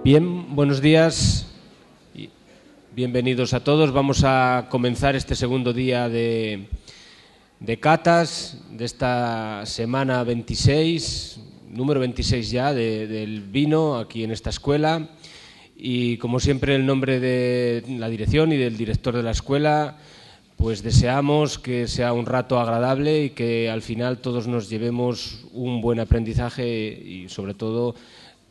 Bien, buenos días y bienvenidos a todos. Vamos a comenzar este segundo día de catas de esta semana 26, número 26 ya del vino aquí en esta escuela. Y como siempre, en nombre de la dirección y del director de la escuela, pues deseamos que sea un rato agradable y que al final todos nos llevemos un buen aprendizaje y sobre todo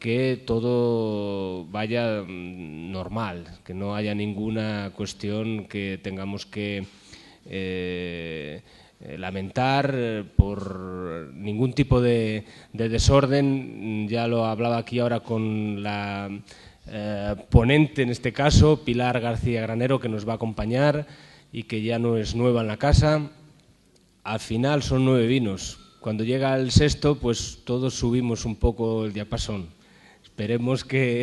que todo vaya normal, que no haya ninguna cuestión que tengamos que lamentar por ningún tipo de desorden. Ya lo hablaba aquí ahora con la ponente, en este caso, Pilar García Granero, que nos va a acompañar y que ya no es nueva en la casa. Al final son 9 vinos. Cuando llega el sexto, pues todos subimos un poco el diapasón. Esperemos que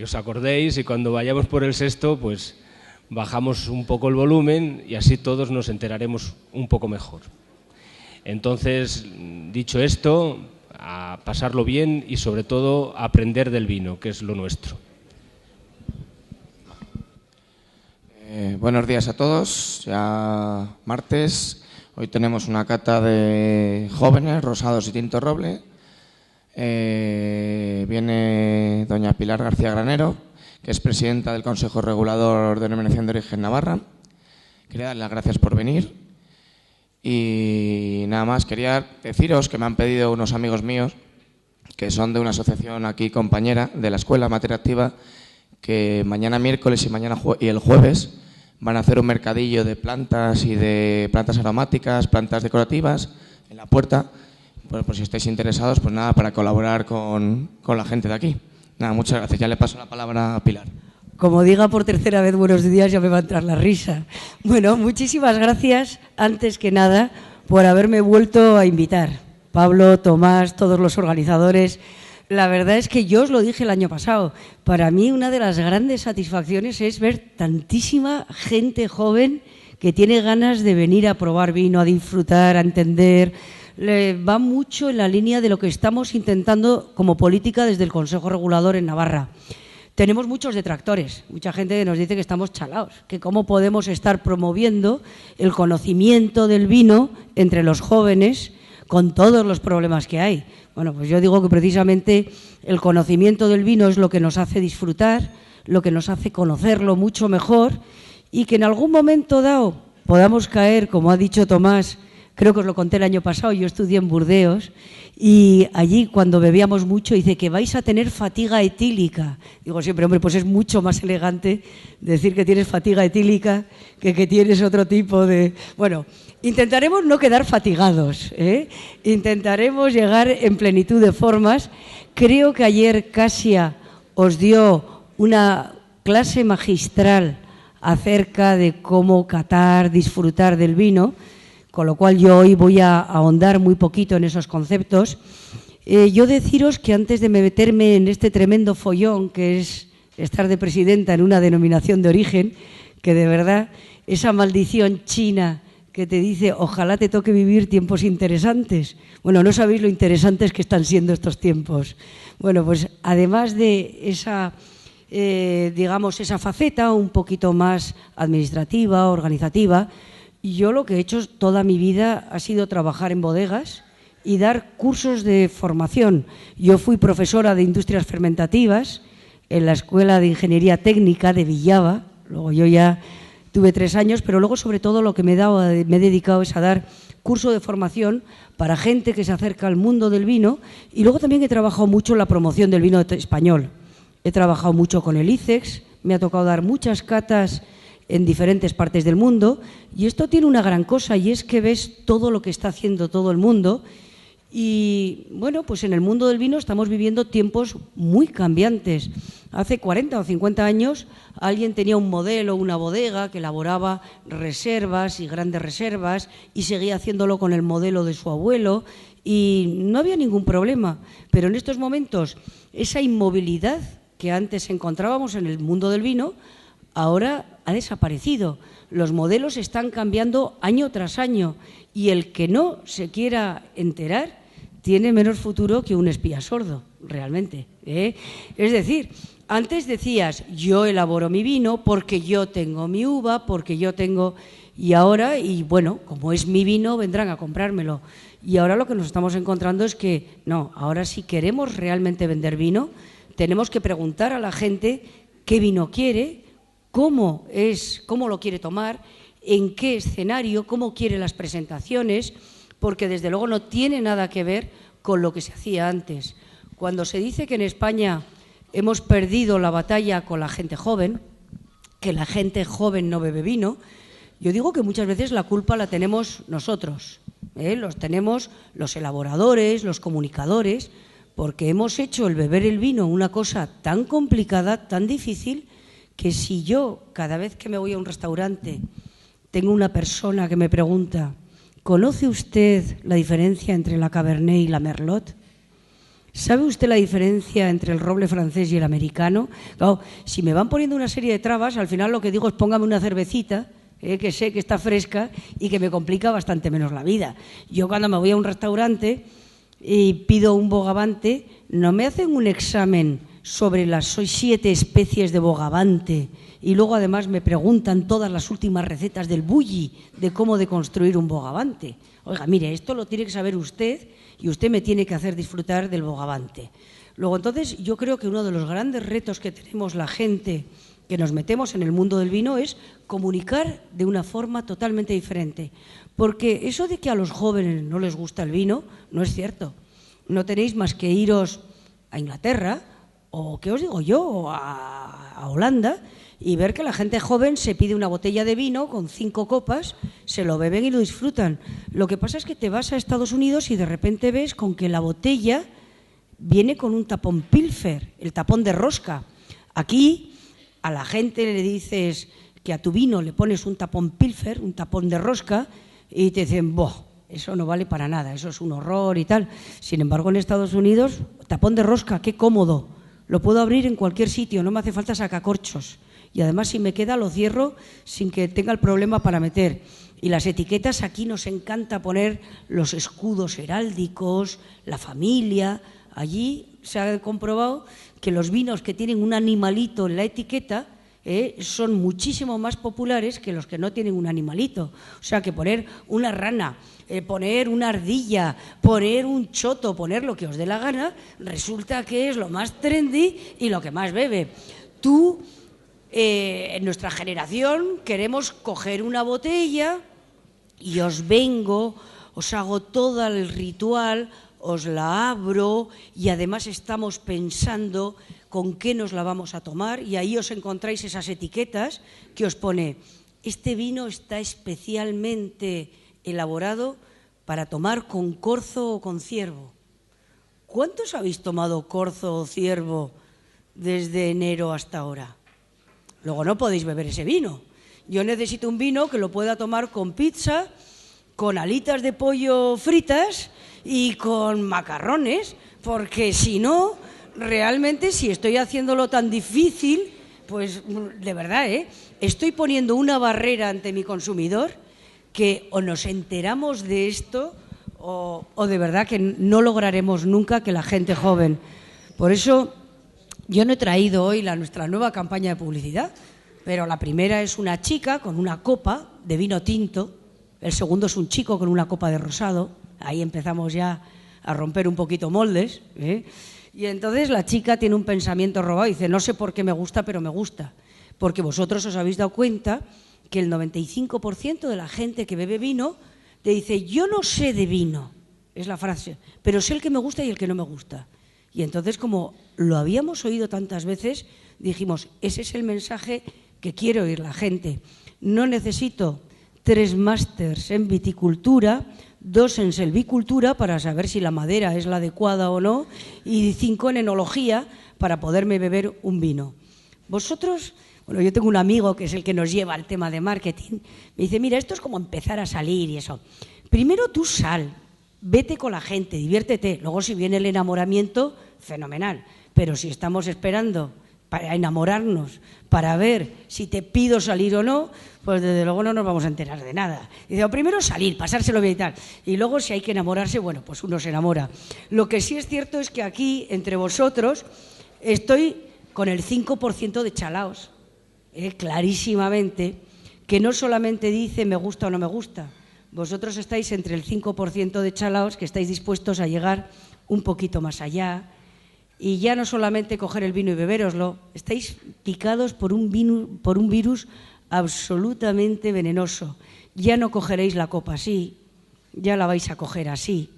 os acordéis y cuando vayamos por el sexto, pues bajamos un poco el volumen y así todos nos enteraremos un poco mejor. Entonces, dicho esto, a pasarlo bien y sobre todo a aprender del vino, que es lo nuestro. Buenos días a todos, ya martes. Hoy tenemos una cata de jóvenes, rosados y tinto roble. Viene doña Pilar García Granero, que es presidenta del Consejo Regulador de Denominación de Origen Navarra. Quería dar las gracias por venir. Y nada más, quería deciros que me han pedido unos amigos míos, que son de una asociación aquí compañera de la escuela, Materia Activa, que mañana miércoles y el jueves van a hacer un mercadillo de plantas y de plantas aromáticas, plantas decorativas en la puerta. Pues si estáis interesados, pues nada, para colaborar con la gente de aquí. Nada, muchas gracias. Ya le paso la palabra a Pilar. Como diga por tercera vez buenos días, ya me va a entrar la risa. Bueno, muchísimas gracias, antes que nada, por haberme vuelto a invitar. Pablo, Tomás, todos los organizadores. La verdad es que yo os lo dije el año pasado. Para mí una de las grandes satisfacciones es ver tantísima gente joven que tiene ganas de venir a probar vino, a disfrutar, a entender. Va mucho en la línea de lo que estamos intentando como política desde el Consejo Regulador en Navarra. Tenemos muchos detractores, mucha gente que nos dice que estamos chalaos, que cómo podemos estar promoviendo el conocimiento del vino entre los jóvenes con todos los problemas que hay. Bueno, pues yo digo que precisamente el conocimiento del vino es lo que nos hace disfrutar, lo que nos hace conocerlo mucho mejor y que en algún momento dado podamos caer, como ha dicho Tomás. Creo que os lo conté el año pasado, yo estudié en Burdeos y allí cuando bebíamos mucho dice que vais a tener fatiga etílica. Digo siempre, hombre, pues es mucho más elegante decir que tienes fatiga etílica que tienes otro tipo de... Bueno, intentaremos no quedar fatigados, intentaremos llegar en plenitud de formas. Creo que ayer Casia os dio una clase magistral acerca de cómo catar, disfrutar del vino, con lo cual yo hoy voy a ahondar muy poquito en esos conceptos. Yo deciros que antes de meterme en este tremendo follón que es estar de presidenta en una denominación de origen, que de verdad esa maldición china que te dice ojalá te toque vivir tiempos interesantes. Bueno, no sabéis lo interesantes que están siendo estos tiempos. Bueno, pues además de esa, digamos, esa faceta un poquito más administrativa, organizativa, yo lo que he hecho toda mi vida ha sido trabajar en bodegas y dar cursos de formación. Yo fui profesora de industrias fermentativas en la Escuela de Ingeniería Técnica de Villava, luego yo ya tuve 3 años, pero luego sobre todo lo que me he dedicado es a dar curso de formación para gente que se acerca al mundo del vino y luego también he trabajado mucho en la promoción del vino español. He trabajado mucho con el ICEX, me ha tocado dar muchas catas en diferentes partes del mundo y esto tiene una gran cosa y es que ves todo lo que está haciendo todo el mundo y bueno, pues en el mundo del vino estamos viviendo tiempos muy cambiantes. Hace 40 o 50 años alguien tenía un modelo, una bodega que elaboraba reservas y grandes reservas y seguía haciéndolo con el modelo de su abuelo y no había ningún problema, pero en estos momentos esa inmovilidad que antes encontrábamos en el mundo del vino ahora ha desaparecido. Los modelos están cambiando año tras año y el que no se quiera enterar tiene menos futuro que un espía sordo, realmente. Es decir, Antes decías, yo elaboro mi vino porque yo tengo mi uva, porque yo tengo... Y ahora, y bueno, como es mi vino, vendrán a comprármelo. Y ahora lo que nos estamos encontrando es que, no, ahora si queremos realmente vender vino, tenemos que preguntar a la gente qué vino quiere, cómo lo quiere tomar, en qué escenario, cómo quiere las presentaciones, porque desde luego no tiene nada que ver con lo que se hacía antes. Cuando se dice que en España hemos perdido la batalla con la gente joven, que la gente joven no bebe vino, yo digo que muchas veces la culpa la tenemos nosotros, los tenemos los elaboradores, los comunicadores, porque hemos hecho el beber el vino una cosa tan complicada, tan difícil, que si yo cada vez que me voy a un restaurante tengo una persona que me pregunta, ¿conoce usted la diferencia entre la Cabernet y la Merlot? ¿Sabe usted la diferencia entre el roble francés y el americano? Claro, si me van poniendo una serie de trabas, al final lo que digo es póngame una cervecita, que sé que está fresca y que me complica bastante menos la vida. Yo cuando me voy a un restaurante y pido un bogavante, no me hacen un examen sobre las 7 especies de bogavante y luego además me preguntan todas las últimas recetas del bulli de cómo construir un bogavante. Oiga, mire, esto lo tiene que saber usted y usted me tiene que hacer disfrutar del bogavante. Luego, entonces, yo creo que uno de los grandes retos que tenemos la gente que nos metemos en el mundo del vino es comunicar de una forma totalmente diferente. Porque eso de que a los jóvenes no les gusta el vino no es cierto. No tenéis más que iros a Inglaterra o, ¿qué os digo yo?, a Holanda y ver que la gente joven se pide una botella de vino con 5 copas, se lo beben y lo disfrutan. Lo que pasa es que te vas a Estados Unidos y de repente ves con que la botella viene con un tapón pilfer, el tapón de rosca. Aquí a la gente le dices que a tu vino le pones un tapón pilfer, un tapón de rosca, y te dicen, ¡boh!, eso no vale para nada, eso es un horror y tal. Sin embargo, en Estados Unidos, tapón de rosca, qué cómodo. Lo puedo abrir en cualquier sitio, no me hace falta sacacorchos. Y además, si me queda, lo cierro sin que tenga el problema para meter. Y las etiquetas, aquí nos encanta poner los escudos heráldicos, la familia. Allí se ha comprobado que los vinos que tienen un animalito en la etiqueta son muchísimo más populares que los que no tienen un animalito. O sea, que poner una rana, poner una ardilla, poner un choto, poner lo que os dé la gana, resulta que es lo más trendy y lo que más bebe. En nuestra generación queremos coger una botella y os hago todo el ritual, os la abro y además estamos pensando con qué nos la vamos a tomar y ahí os encontráis esas etiquetas que os pone, este vino está especialmente elaborado para tomar con corzo o con ciervo. ¿Cuántos habéis tomado corzo o ciervo desde enero hasta ahora? Luego no podéis beber ese vino. Yo necesito un vino que lo pueda tomar con pizza, con alitas de pollo fritas y con macarrones, porque si no, realmente si estoy haciéndolo tan difícil, pues de verdad, estoy poniendo una barrera ante mi consumidor que o nos enteramos de esto o de verdad que no lograremos nunca que la gente joven. Por eso yo no he traído hoy nuestra nueva campaña de publicidad, pero la primera es una chica con una copa de vino tinto, el segundo es un chico con una copa de rosado, ahí empezamos ya a romper un poquito moldes, y entonces la chica tiene un pensamiento robado y dice, no sé por qué me gusta, pero me gusta, porque vosotros os habéis dado cuenta que el 95% de la gente que bebe vino te dice, yo no sé de vino, es la frase, pero sé el que me gusta y el que no me gusta. Y entonces, como lo habíamos oído tantas veces, dijimos, ese es el mensaje que quiere oír la gente. No necesito 3 másters en viticultura, 2 en selvicultura para saber si la madera es la adecuada o no, y 5 en enología para poderme beber un vino. Vosotros, bueno, yo tengo un amigo que es el que nos lleva al tema de marketing, me dice, mira, esto es como empezar a salir y eso. Primero tú sal, vete con la gente, diviértete, luego si viene el enamoramiento, fenomenal, pero si estamos esperando para enamorarnos, para ver si te pido salir o no, pues desde luego no nos vamos a enterar de nada. Dice, primero salir, pasárselo bien y tal, y luego si hay que enamorarse, bueno, pues uno se enamora. Lo que sí es cierto es que aquí, entre vosotros, estoy con el 5% de chalaos, clarísimamente, que no solamente dice me gusta o no me gusta. Vosotros estáis entre el 5% de chalaos que estáis dispuestos a llegar un poquito más allá y ya no solamente coger el vino y beberoslo, estáis picados por un virus absolutamente venenoso. Ya no cogeréis la copa así, ya la vais a coger así.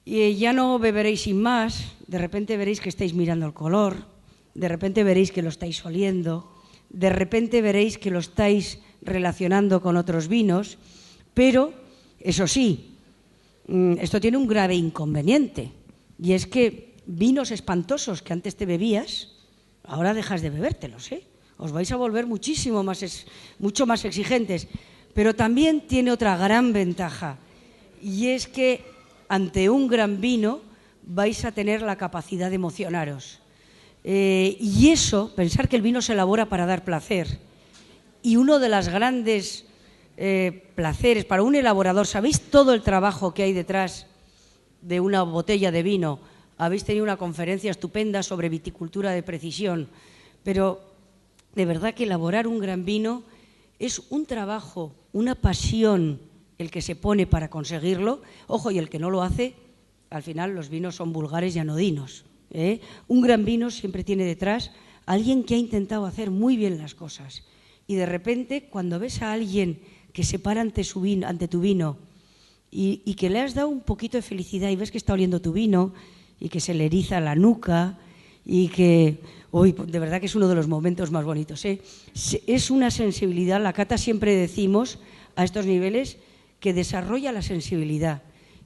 Y ya no beberéis sin más, de repente veréis que estáis mirando el color, de repente veréis que lo estáis oliendo, de repente veréis que lo estáis relacionando con otros vinos, pero, eso sí, esto tiene un grave inconveniente, y es que vinos espantosos que antes te bebías, ahora dejas de bebértelos, ¿eh? Os vais a volver mucho más exigentes, pero también tiene otra gran ventaja, y es que ante un gran vino vais a tener la capacidad de emocionaros. Y eso, pensar que el vino se elabora para dar placer, y uno de los grandes placeres para un elaborador, ¿sabéis todo el trabajo que hay detrás de una botella de vino? Habéis tenido una conferencia estupenda sobre viticultura de precisión, pero de verdad que elaborar un gran vino es un trabajo, una pasión el que se pone para conseguirlo. Ojo, y el que no lo hace, al final los vinos son vulgares y anodinos, ¿eh? Un gran vino siempre tiene detrás a alguien que ha intentado hacer muy bien las cosas. Y de repente, cuando ves a alguien que se para ante tu vino y que le has dado un poquito de felicidad y ves que está oliendo tu vino y que se le eriza la nuca y que, de verdad que es uno de los momentos más bonitos, ¿eh? Es una sensibilidad, la cata siempre decimos a estos niveles que desarrolla la sensibilidad.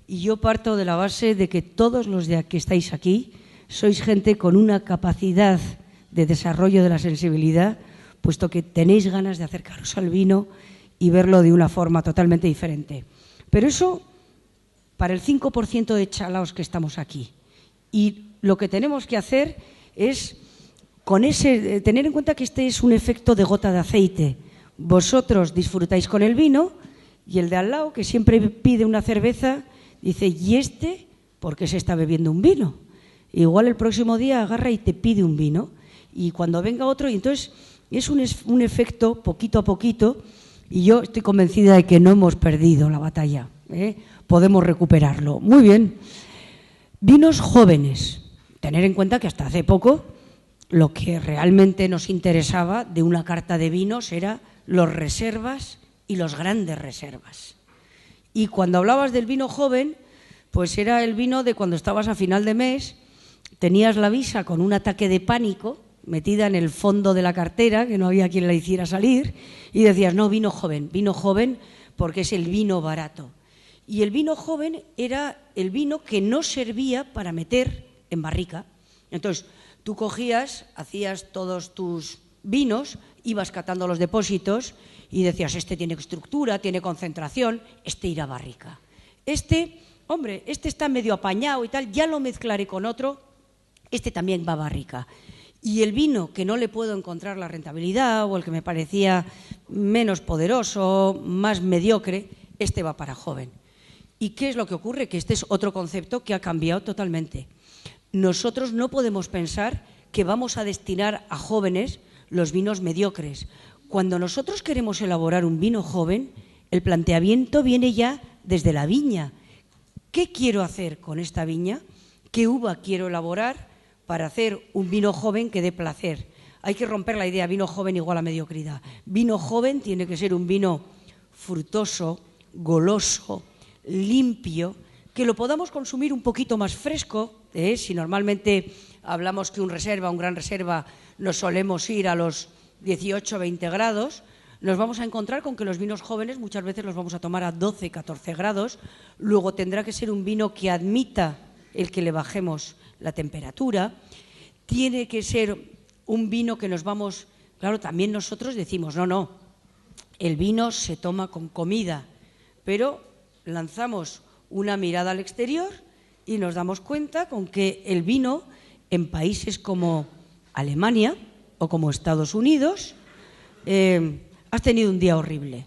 Y yo parto de la base de que todos los que estáis aquí sois gente con una capacidad de desarrollo de la sensibilidad, puesto que tenéis ganas de acercaros al vino y verlo de una forma totalmente diferente. Pero eso para el 5% de chalaos que estamos aquí. Y lo que tenemos que hacer es tener en cuenta que este es un efecto de gota de aceite. Vosotros disfrutáis con el vino y el de al lado, que siempre pide una cerveza, dice, ¿y este por qué se está bebiendo un vino? Igual el próximo día agarra y te pide un vino, y cuando venga otro, y entonces es un efecto poquito a poquito, y yo estoy convencida de que no hemos perdido la batalla, ¿eh? Podemos recuperarlo. Muy bien. Vinos jóvenes. Tener en cuenta que hasta hace poco lo que realmente nos interesaba de una carta de vinos era los reservas y los grandes reservas. Y cuando hablabas del vino joven, pues era el vino de cuando estabas a final de mes, tenías la visa con un ataque de pánico metida en el fondo de la cartera, que no había quien la hiciera salir, y decías, no, vino joven porque es el vino barato. Y el vino joven era el vino que no servía para meter en barrica. Entonces, tú cogías, hacías todos tus vinos, ibas catando los depósitos y decías, este tiene estructura, tiene concentración, este irá a barrica. Este está medio apañado y tal, ya lo mezclaré con otro, este también va a barrica. Y el vino que no le puedo encontrar la rentabilidad o el que me parecía menos poderoso, más mediocre, este va para joven. ¿Y qué es lo que ocurre? Que este es otro concepto que ha cambiado totalmente. Nosotros no podemos pensar que vamos a destinar a jóvenes los vinos mediocres. Cuando nosotros queremos elaborar un vino joven, el planteamiento viene ya desde la viña. ¿Qué quiero hacer con esta viña? ¿Qué uva quiero elaborar para hacer un vino joven que dé placer? Hay que romper la idea, vino joven igual a mediocridad. Vino joven tiene que ser un vino frutoso, goloso, limpio, que lo podamos consumir un poquito más fresco. Si normalmente hablamos que un gran reserva, nos solemos ir a los 18 o 20 grados, nos vamos a encontrar con que los vinos jóvenes muchas veces los vamos a tomar a 12, 14 grados. Luego tendrá que ser un vino que admita el que le bajemos la temperatura. Tiene que ser un vino que nos vamos... Claro, también nosotros decimos, no, el vino se toma con comida, pero lanzamos una mirada al exterior y nos damos cuenta con que el vino en países como Alemania o como Estados Unidos, has tenido un día horrible,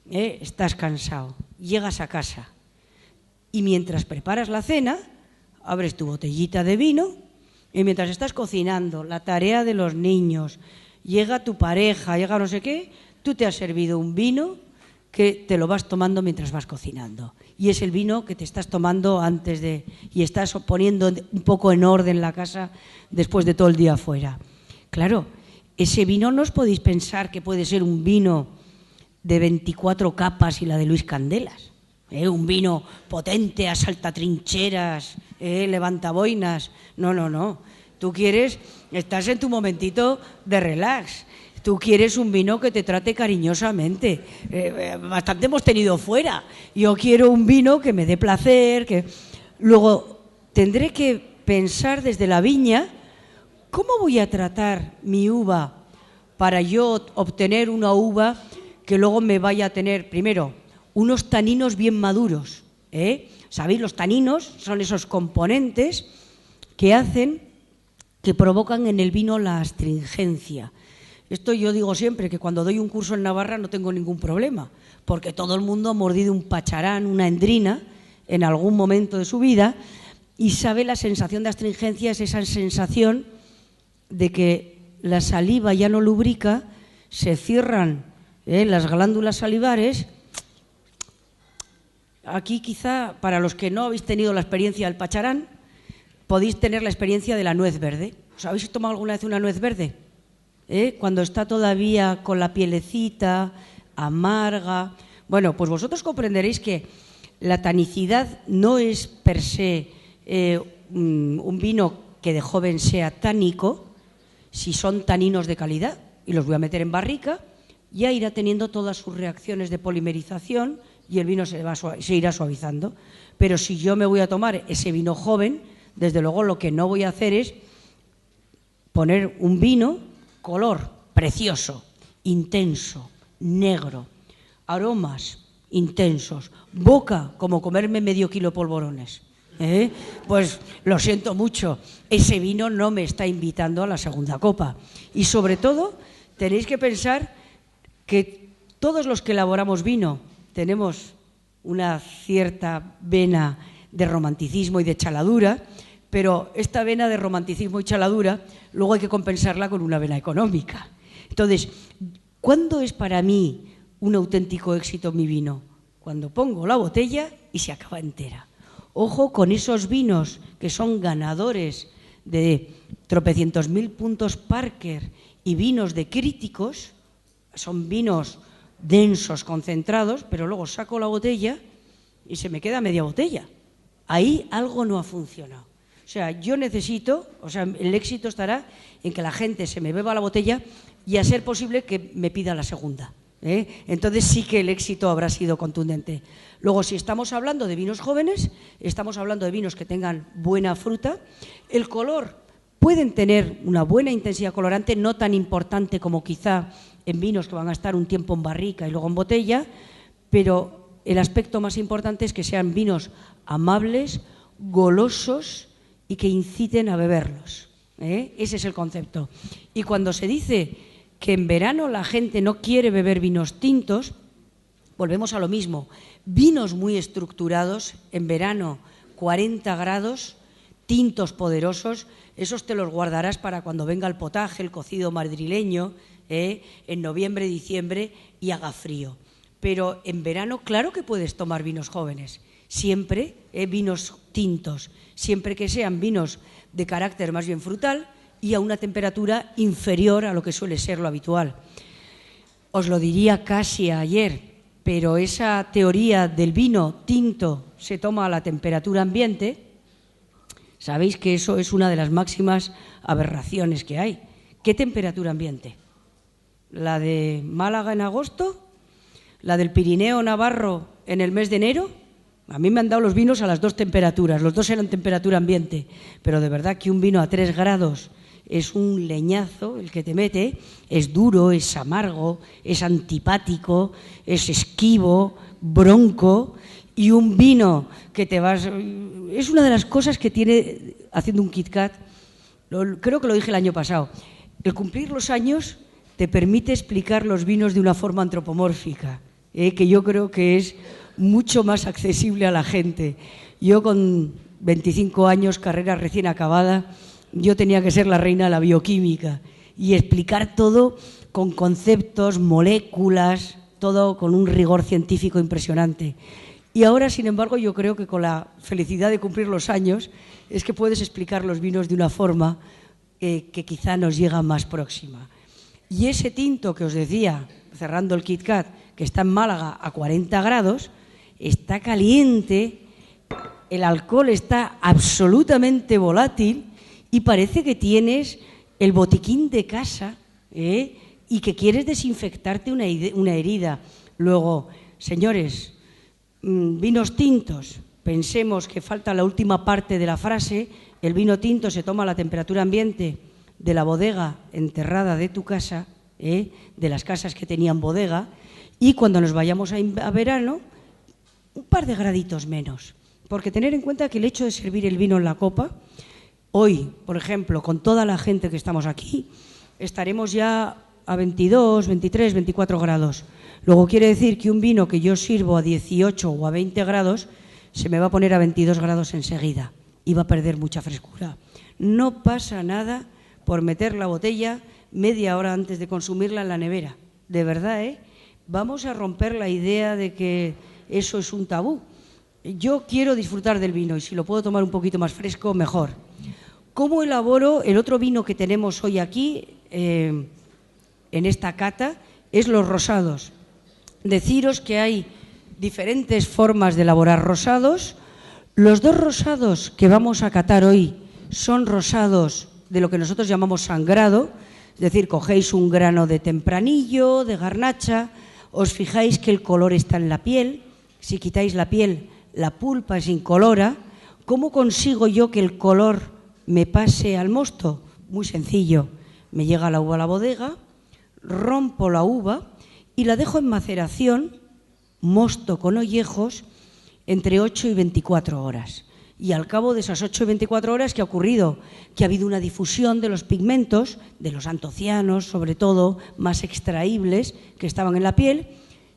estás cansado, llegas a casa y mientras preparas la cena, abres tu botellita de vino y mientras estás cocinando, la tarea de los niños, llega tu pareja, llega no sé qué, tú te has servido un vino que te lo vas tomando mientras vas cocinando. Y es el vino que te estás tomando antes de... y estás poniendo un poco en orden la casa después de todo el día afuera. Claro, ese vino no os podéis pensar que puede ser un vino de 24 capas y la de Luis Candelas. Un vino potente, asalta trincheras, levanta boinas. No, no, no. Tú quieres, estás en tu momentito de relax. Tú quieres un vino que te trate cariñosamente. Bastante hemos tenido fuera. Yo quiero un vino que me dé placer, que luego tendré que pensar desde la viña cómo voy a tratar mi uva para yo obtener una uva que luego me vaya a tener, primero, unos taninos bien maduros. ¿Sabéis? Los taninos son esos componentes que provocan en el vino la astringencia. Esto yo digo siempre, que cuando doy un curso en Navarra no tengo ningún problema, porque todo el mundo ha mordido un pacharán, una endrina, en algún momento de su vida, y sabe la sensación de astringencia, es esa sensación de que la saliva ya no lubrica, se cierran las glándulas salivares. Aquí quizá, para los que no habéis tenido la experiencia del pacharán, podéis tener la experiencia de la nuez verde. ¿Os habéis tomado alguna vez una nuez verde? Cuando está todavía con la pielecita, amarga. Bueno, pues vosotros comprenderéis que la tanicidad no es per se un vino que de joven sea tánico, si son taninos de calidad, y los voy a meter en barrica, ya irá teniendo todas sus reacciones de polimerización y el vino se irá suavizando. Pero si yo me voy a tomar ese vino joven, desde luego lo que no voy a hacer es poner un vino color precioso, intenso, negro, aromas intensos, boca como comerme medio kilo de polvorones. Pues lo siento mucho, ese vino no me está invitando a la segunda copa. Y sobre todo tenéis que pensar que todos los que elaboramos vino tenemos una cierta vena de romanticismo y de chaladura, pero esta vena de romanticismo y chaladura luego hay que compensarla con una vena económica. Entonces, ¿cuándo es para mí un auténtico éxito mi vino? Cuando pongo la botella y se acaba entera. Ojo con esos vinos que son ganadores de tropecientos mil puntos Parker y vinos de críticos, son vinos densos, concentrados, pero luego saco la botella y se me queda media botella. Ahí algo no ha funcionado. O sea, yo necesito, el éxito estará en que la gente se me beba la botella y a ser posible que me pida la segunda. Entonces sí que el éxito habrá sido contundente. Luego, si estamos hablando de vinos jóvenes, estamos hablando de vinos que tengan buena fruta. El color, pueden tener una buena intensidad colorante, no tan importante como quizá en vinos que van a estar un tiempo en barrica y luego en botella, pero el aspecto más importante es que sean vinos amables, golosos y que inciten a beberlos. Ese es el concepto. Y cuando se dice que en verano la gente no quiere beber vinos tintos, volvemos a lo mismo. Vinos muy estructurados, en verano 40 grados, tintos poderosos, esos te los guardarás para cuando venga el potaje, el cocido madrileño, en noviembre, diciembre y haga frío. Pero en verano claro que puedes tomar vinos jóvenes, siempre vinos tintos, siempre que sean vinos de carácter más bien frutal y a una temperatura inferior a lo que suele ser lo habitual. Os lo diría casi ayer, pero esa teoría del vino tinto se toma a la temperatura ambiente, sabéis que eso es una de las máximas aberraciones que hay. ¿Qué temperatura ambiente? ¿La de Málaga en agosto? ¿La del Pirineo Navarro en el mes de enero? A mí me han dado los vinos a las dos temperaturas, los dos eran temperatura ambiente, pero de verdad que un vino a 3 grados es un leñazo el que te mete, es duro, es amargo, es antipático, es esquivo, bronco, y un vino que te vas... Es una de las cosas que tiene, haciendo un Kit Kat, creo que lo dije el año pasado, el cumplir los años te permite explicar los vinos de una forma antropomórfica, que yo creo que es mucho más accesible a la gente. Yo con 25 años, carrera recién acabada, yo tenía que ser la reina de la bioquímica y explicar todo con conceptos, moléculas, todo con un rigor científico impresionante. Y ahora, sin embargo, yo creo que con la felicidad de cumplir los años es que puedes explicar los vinos de una forma que quizá nos llega más próxima. Y ese tinto que os decía, cerrando el Kit Kat, que está en Málaga a 40 grados, está caliente, el alcohol está absolutamente volátil y parece que tienes el botiquín de casa, y que quieres desinfectarte una herida. Luego, señores, vinos tintos, pensemos que falta la última parte de la frase, el vino tinto se toma a la temperatura ambiente de la bodega enterrada de tu casa, de las casas que tenían bodega, y cuando nos vayamos a verano, un par de graditos menos. Porque tener en cuenta que el hecho de servir el vino en la copa, hoy, por ejemplo, con toda la gente que estamos aquí, estaremos ya a 22, 23, 24 grados. Luego quiere decir que un vino que yo sirvo a 18 o a 20 grados se me va a poner a 22 grados enseguida y va a perder mucha frescura. No pasa nada por meter la botella media hora antes de consumirla en la nevera. De verdad, vamos a romper la idea de que eso es un tabú. Yo quiero disfrutar del vino y si lo puedo tomar un poquito más fresco, mejor. ¿Cómo elaboro el otro vino que tenemos hoy aquí en esta cata? Es los rosados. Deciros que hay diferentes formas de elaborar rosados. Los dos rosados que vamos a catar hoy son rosados de lo que nosotros llamamos sangrado, es decir, cogéis un grano de tempranillo, de garnacha, os fijáis que el color está en la piel, si quitáis la piel, la pulpa es incolora. ¿Cómo consigo yo que el color me pase al mosto? Muy sencillo, me llega la uva a la bodega, rompo la uva y la dejo en maceración, mosto con ollejos, entre 8 y 24 horas. Y al cabo de esas 8 y 24 horas, ¿qué ha ocurrido? Que ha habido una difusión de los pigmentos, de los antocianos, sobre todo, más extraíbles, que estaban en la piel,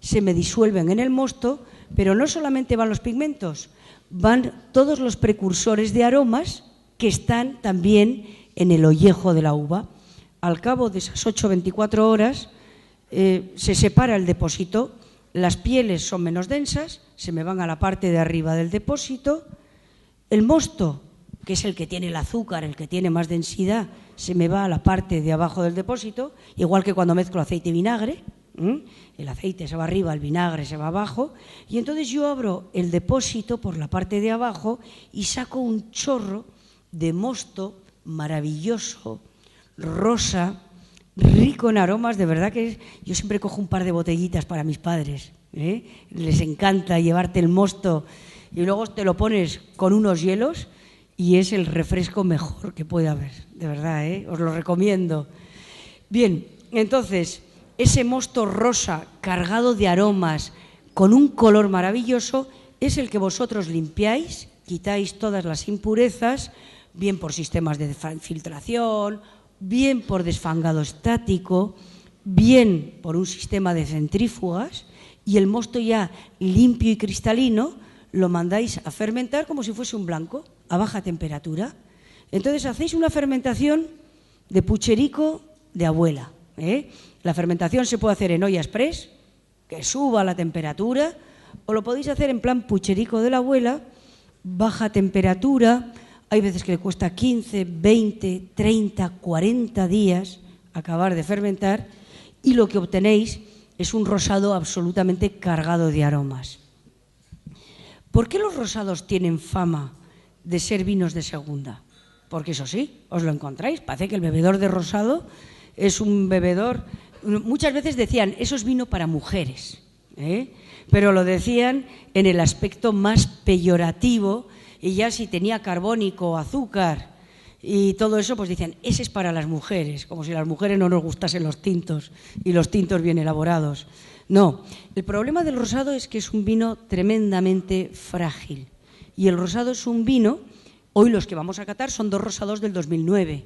se me disuelven en el mosto, pero no solamente van los pigmentos, van todos los precursores de aromas que están también en el ollejo de la uva. Al cabo de esas 8 o 24 horas se separa el depósito, las pieles son menos densas, se me van a la parte de arriba del depósito, el mosto, que es el que tiene el azúcar, el que tiene más densidad, se me va a la parte de abajo del depósito, igual que cuando mezclo aceite y vinagre, el aceite se va arriba, el vinagre se va abajo, y entonces yo abro el depósito por la parte de abajo y saco un chorro de mosto maravilloso, rosa, rico en aromas. De verdad que yo siempre cojo un par de botellitas para mis padres, les encanta llevarte el mosto y luego te lo pones con unos hielos y es el refresco mejor que puede haber, de verdad, os lo recomiendo. Bien, entonces, ese mosto rosa cargado de aromas con un color maravilloso es el que vosotros limpiáis, quitáis todas las impurezas, bien por sistemas de filtración, bien por desfangado estático, bien por un sistema de centrífugas, y el mosto ya limpio y cristalino lo mandáis a fermentar como si fuese un blanco, a baja temperatura. Entonces hacéis una fermentación de pucherico de abuela. La fermentación se puede hacer en olla express, que suba la temperatura, o lo podéis hacer en plan pucherico de la abuela, baja temperatura. Hay veces que le cuesta 15, 20, 30, 40 días acabar de fermentar y lo que obtenéis es un rosado absolutamente cargado de aromas. ¿Por qué los rosados tienen fama de ser vinos de segunda? Porque eso sí, os lo encontráis. Parece que el bebedor de rosado es un bebedor. Muchas veces decían, eso es vino para mujeres, pero lo decían en el aspecto más peyorativo. Y ya si tenía carbónico, azúcar y todo eso, pues dicen, ese es para las mujeres, como si a las mujeres no nos gustasen los tintos y los tintos bien elaborados. No, el problema del rosado es que es un vino tremendamente frágil. Y el rosado es un vino, hoy los que vamos a catar son dos rosados del 2009.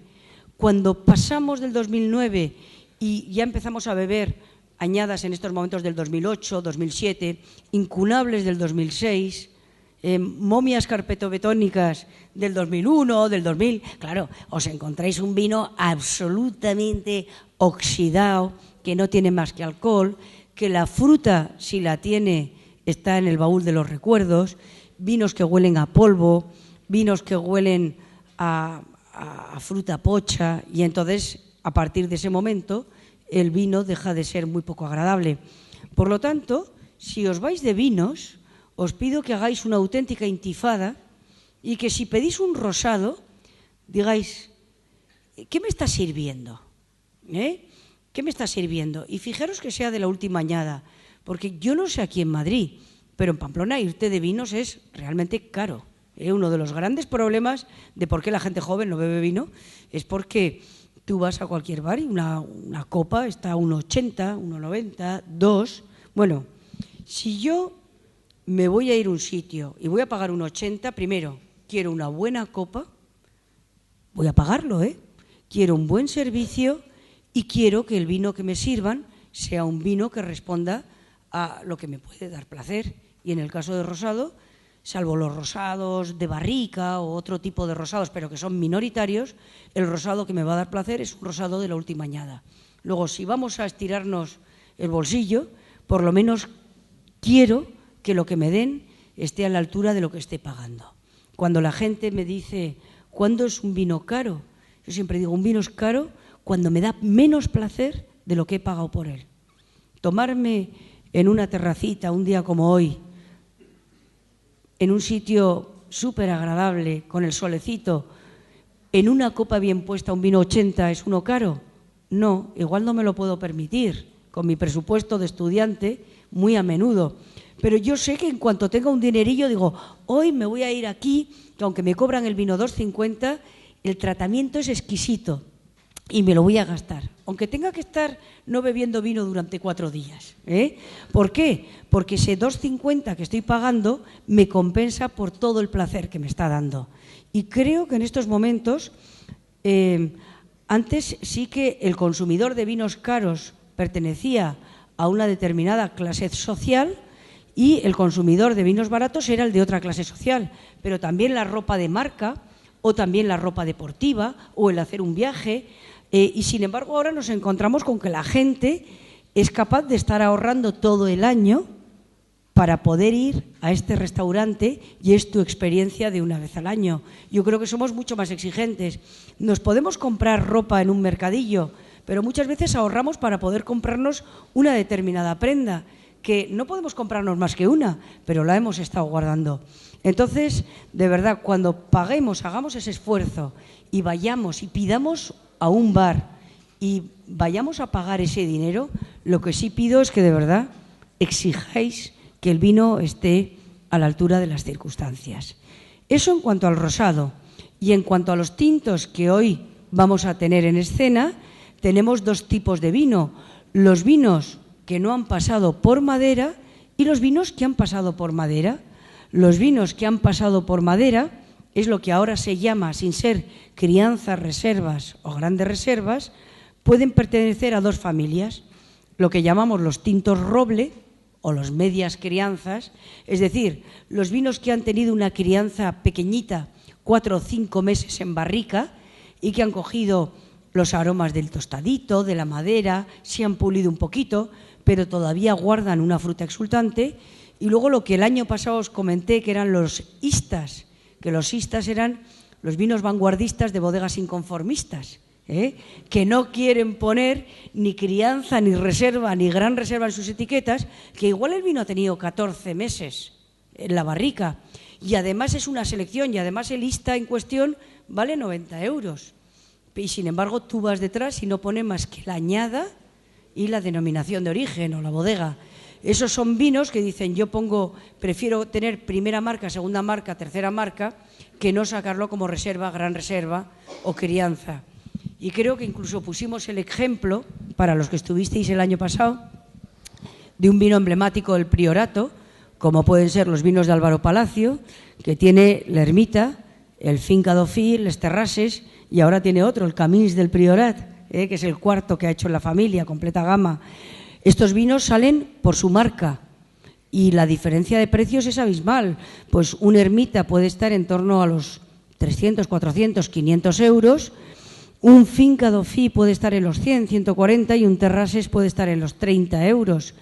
Cuando pasamos del 2009 y ya empezamos a beber añadas en estos momentos del 2008, 2007, incunables del 2006... momias carpetobetónicas del 2001, del 2000, claro, os encontráis un vino absolutamente oxidado, que no tiene más que alcohol, que la fruta, si la tiene, está en el baúl de los recuerdos, vinos que huelen a polvo, vinos que huelen a fruta pocha, y entonces, a partir de ese momento, el vino deja de ser muy poco agradable. Por lo tanto, si os vais de vinos, os pido que hagáis una auténtica intifada y que si pedís un rosado, digáis, ¿qué me está sirviendo? ¿Qué me está sirviendo? Y fijaros que sea de la última añada, porque yo no sé aquí en Madrid, pero en Pamplona irte de vinos es realmente caro. Uno de los grandes problemas de por qué la gente joven no bebe vino es porque tú vas a cualquier bar y una copa está a 1,80, 1,90, 2. Bueno, si yo me voy a ir a un sitio y voy a pagar 1,80, primero, quiero una buena copa, voy a pagarlo, quiero un buen servicio y quiero que el vino que me sirvan sea un vino que responda a lo que me puede dar placer. Y en el caso de rosado, salvo los rosados de barrica o otro tipo de rosados, pero que son minoritarios, el rosado que me va a dar placer es un rosado de la última añada. Luego, si vamos a estirarnos el bolsillo, por lo menos quiero que lo que me den esté a la altura de lo que esté pagando. Cuando la gente me dice, ¿cuándo es un vino caro? Yo siempre digo, un vino es caro cuando me da menos placer de lo que he pagado por él. Tomarme en una terracita un día como hoy, en un sitio súper agradable, con el solecito, en una copa bien puesta, un vino 80, ¿es uno caro? No, igual no me lo puedo permitir, con mi presupuesto de estudiante, muy a menudo. Pero yo sé que en cuanto tenga un dinerillo, digo, hoy me voy a ir aquí, que aunque me cobran el vino 2,50, el tratamiento es exquisito y me lo voy a gastar. Aunque tenga que estar no bebiendo vino durante 4 días. ¿Por qué? Porque ese 2,50 que estoy pagando me compensa por todo el placer que me está dando. Y creo que en estos momentos, antes sí que el consumidor de vinos caros pertenecía a una determinada clase social y el consumidor de vinos baratos era el de otra clase social. Pero también la ropa de marca o también la ropa deportiva o el hacer un viaje. Y sin embargo ahora nos encontramos con que la gente es capaz de estar ahorrando todo el año para poder ir a este restaurante y es tu experiencia de una vez al año. Yo creo que somos mucho más exigentes. Nos podemos comprar ropa en un mercadillo, pero muchas veces ahorramos para poder comprarnos una determinada prenda, que no podemos comprarnos más que una, pero la hemos estado guardando. Entonces, de verdad, cuando paguemos, hagamos ese esfuerzo y vayamos y pidamos a un bar y vayamos a pagar ese dinero, lo que sí pido es que de verdad exijáis que el vino esté a la altura de las circunstancias. Eso en cuanto al rosado. Y en cuanto a los tintos que hoy vamos a tener en escena, tenemos 2 tipos de vino. Los vinos que no han pasado por madera y los vinos que han pasado por madera. Los vinos que han pasado por madera es lo que ahora se llama, sin ser crianzas, reservas o grandes reservas, pueden pertenecer a 2 familias, lo que llamamos los tintos roble o los medias crianzas, es decir, los vinos que han tenido una crianza pequeñita, 4 o 5 meses en barrica y que han cogido los aromas del tostadito, de la madera, se han pulido un poquito, pero todavía guardan una fruta exultante. Y luego lo que el año pasado os comenté, que eran los istas, que los istas eran los vinos vanguardistas de bodegas inconformistas, que no quieren poner ni crianza, ni reserva, ni gran reserva en sus etiquetas, que igual el vino ha tenido 14 meses en la barrica y además es una selección y además el ista en cuestión vale 90 euros. Y sin embargo tú vas detrás y no pone más que la añada y la denominación de origen o la bodega. Esos son vinos que dicen, prefiero tener primera marca, segunda marca, tercera marca, que no sacarlo como reserva, gran reserva o crianza. Y creo que incluso pusimos el ejemplo, para los que estuvisteis el año pasado, de un vino emblemático del Priorato, como pueden ser los vinos de Álvaro Palacio, que tiene la Ermita, el Finca d'Ofí, les Terrasses, y ahora tiene otro, el Camins del Priorat, que es el 4º que ha hecho en la familia, completa gama. Estos vinos salen por su marca. y la diferencia de precios es abismal. Pues un ermita puede estar en torno a los 300, 400, 500 euros, un finca d'Ofí puede estar en los 100, 140 y un terraces puede estar en los 30 euros.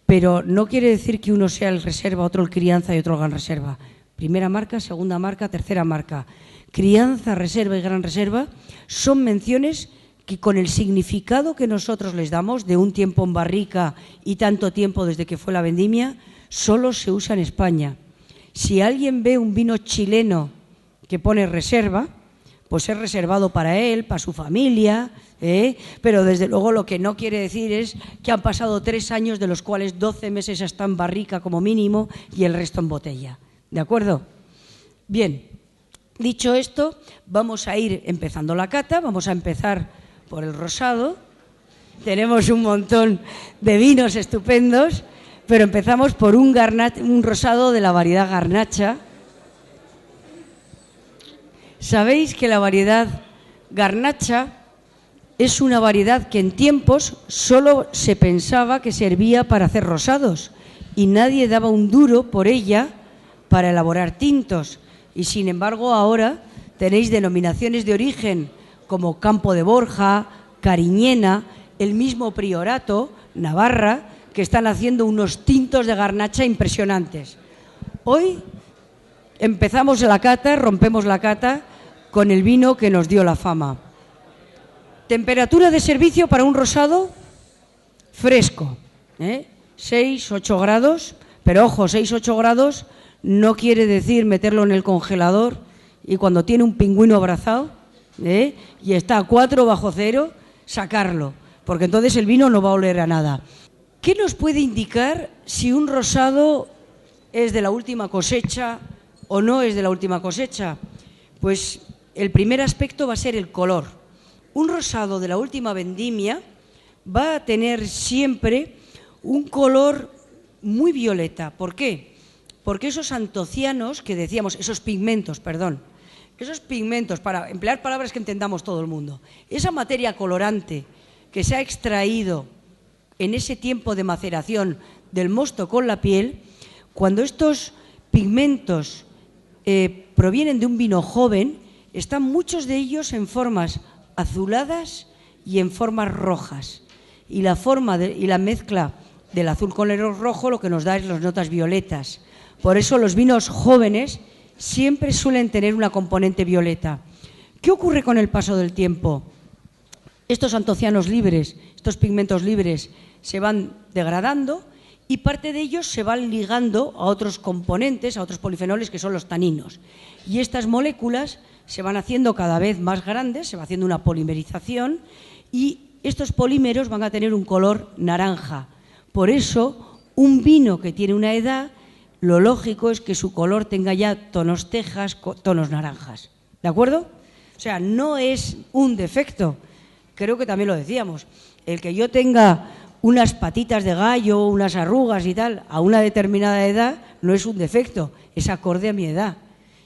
Pero no quiere decir que uno sea el reserva, otro el crianza y otro el gran reserva. Primera marca, segunda marca, tercera marca. Crianza, reserva y gran reserva son menciones que con el significado que nosotros les damos de un tiempo en barrica y tanto tiempo desde que fue la vendimia, solo se usa en España. Si alguien ve un vino chileno que pone reserva, pues es reservado para él, para su familia, pero desde luego lo que no quiere decir es que han pasado 3 años, de los cuales 12 meses está en barrica como mínimo y el resto en botella. ¿De acuerdo? Bien, dicho esto, vamos a ir empezando la cata. Vamos a empezar por el rosado. Tenemos un montón de vinos estupendos, pero empezamos por un rosado de la variedad Garnacha. Sabéis que la variedad Garnacha es una variedad que en tiempos solo se pensaba que servía para hacer rosados y nadie daba un duro por ella para elaborar tintos. Y sin embargo ahora tenéis denominaciones de origen como Campo de Borja, Cariñena, el mismo Priorato, Navarra, que están haciendo unos tintos de Garnacha impresionantes. Hoy empezamos la cata, rompemos la cata con el vino que nos dio la fama. Temperatura de servicio para un rosado fresco, 6-8 grados, pero ojo, 6-8 grados no quiere decir meterlo en el congelador y cuando tiene un pingüino abrazado y está a 4 bajo cero, sacarlo, porque entonces el vino no va a oler a nada. ¿Qué nos puede indicar si un rosado es de la última cosecha o no es de la última cosecha? Pues el primer aspecto va a ser el color. Un rosado de la última vendimia va a tener siempre un color muy violeta. ¿Por qué? Porque esos antocianos que decíamos, esos pigmentos, para emplear palabras que entendamos todo el mundo, esa materia colorante que se ha extraído en ese tiempo de maceración del mosto con la piel, cuando estos pigmentos provienen de un vino joven, están muchos de ellos en formas azuladas y en formas rojas. Y la mezcla del azul con el rojo lo que nos da es las notas violetas. Por eso los vinos jóvenes siempre suelen tener una componente violeta. ¿Qué ocurre con el paso del tiempo? Estos antocianos libres, estos pigmentos libres, se van degradando y parte de ellos se van ligando a otros componentes, a otros polifenoles que son los taninos. Y estas moléculas se van haciendo cada vez más grandes, se va haciendo una polimerización y estos polímeros van a tener un color naranja. Por eso, un vino que tiene una edad, lo lógico es que su color tenga ya tonos tejas, tonos naranjas. ¿De acuerdo? O sea, no es un defecto. Creo que también lo decíamos. El que yo tenga unas patitas de gallo, unas arrugas y tal, a una determinada edad, no es un defecto, es acorde a mi edad.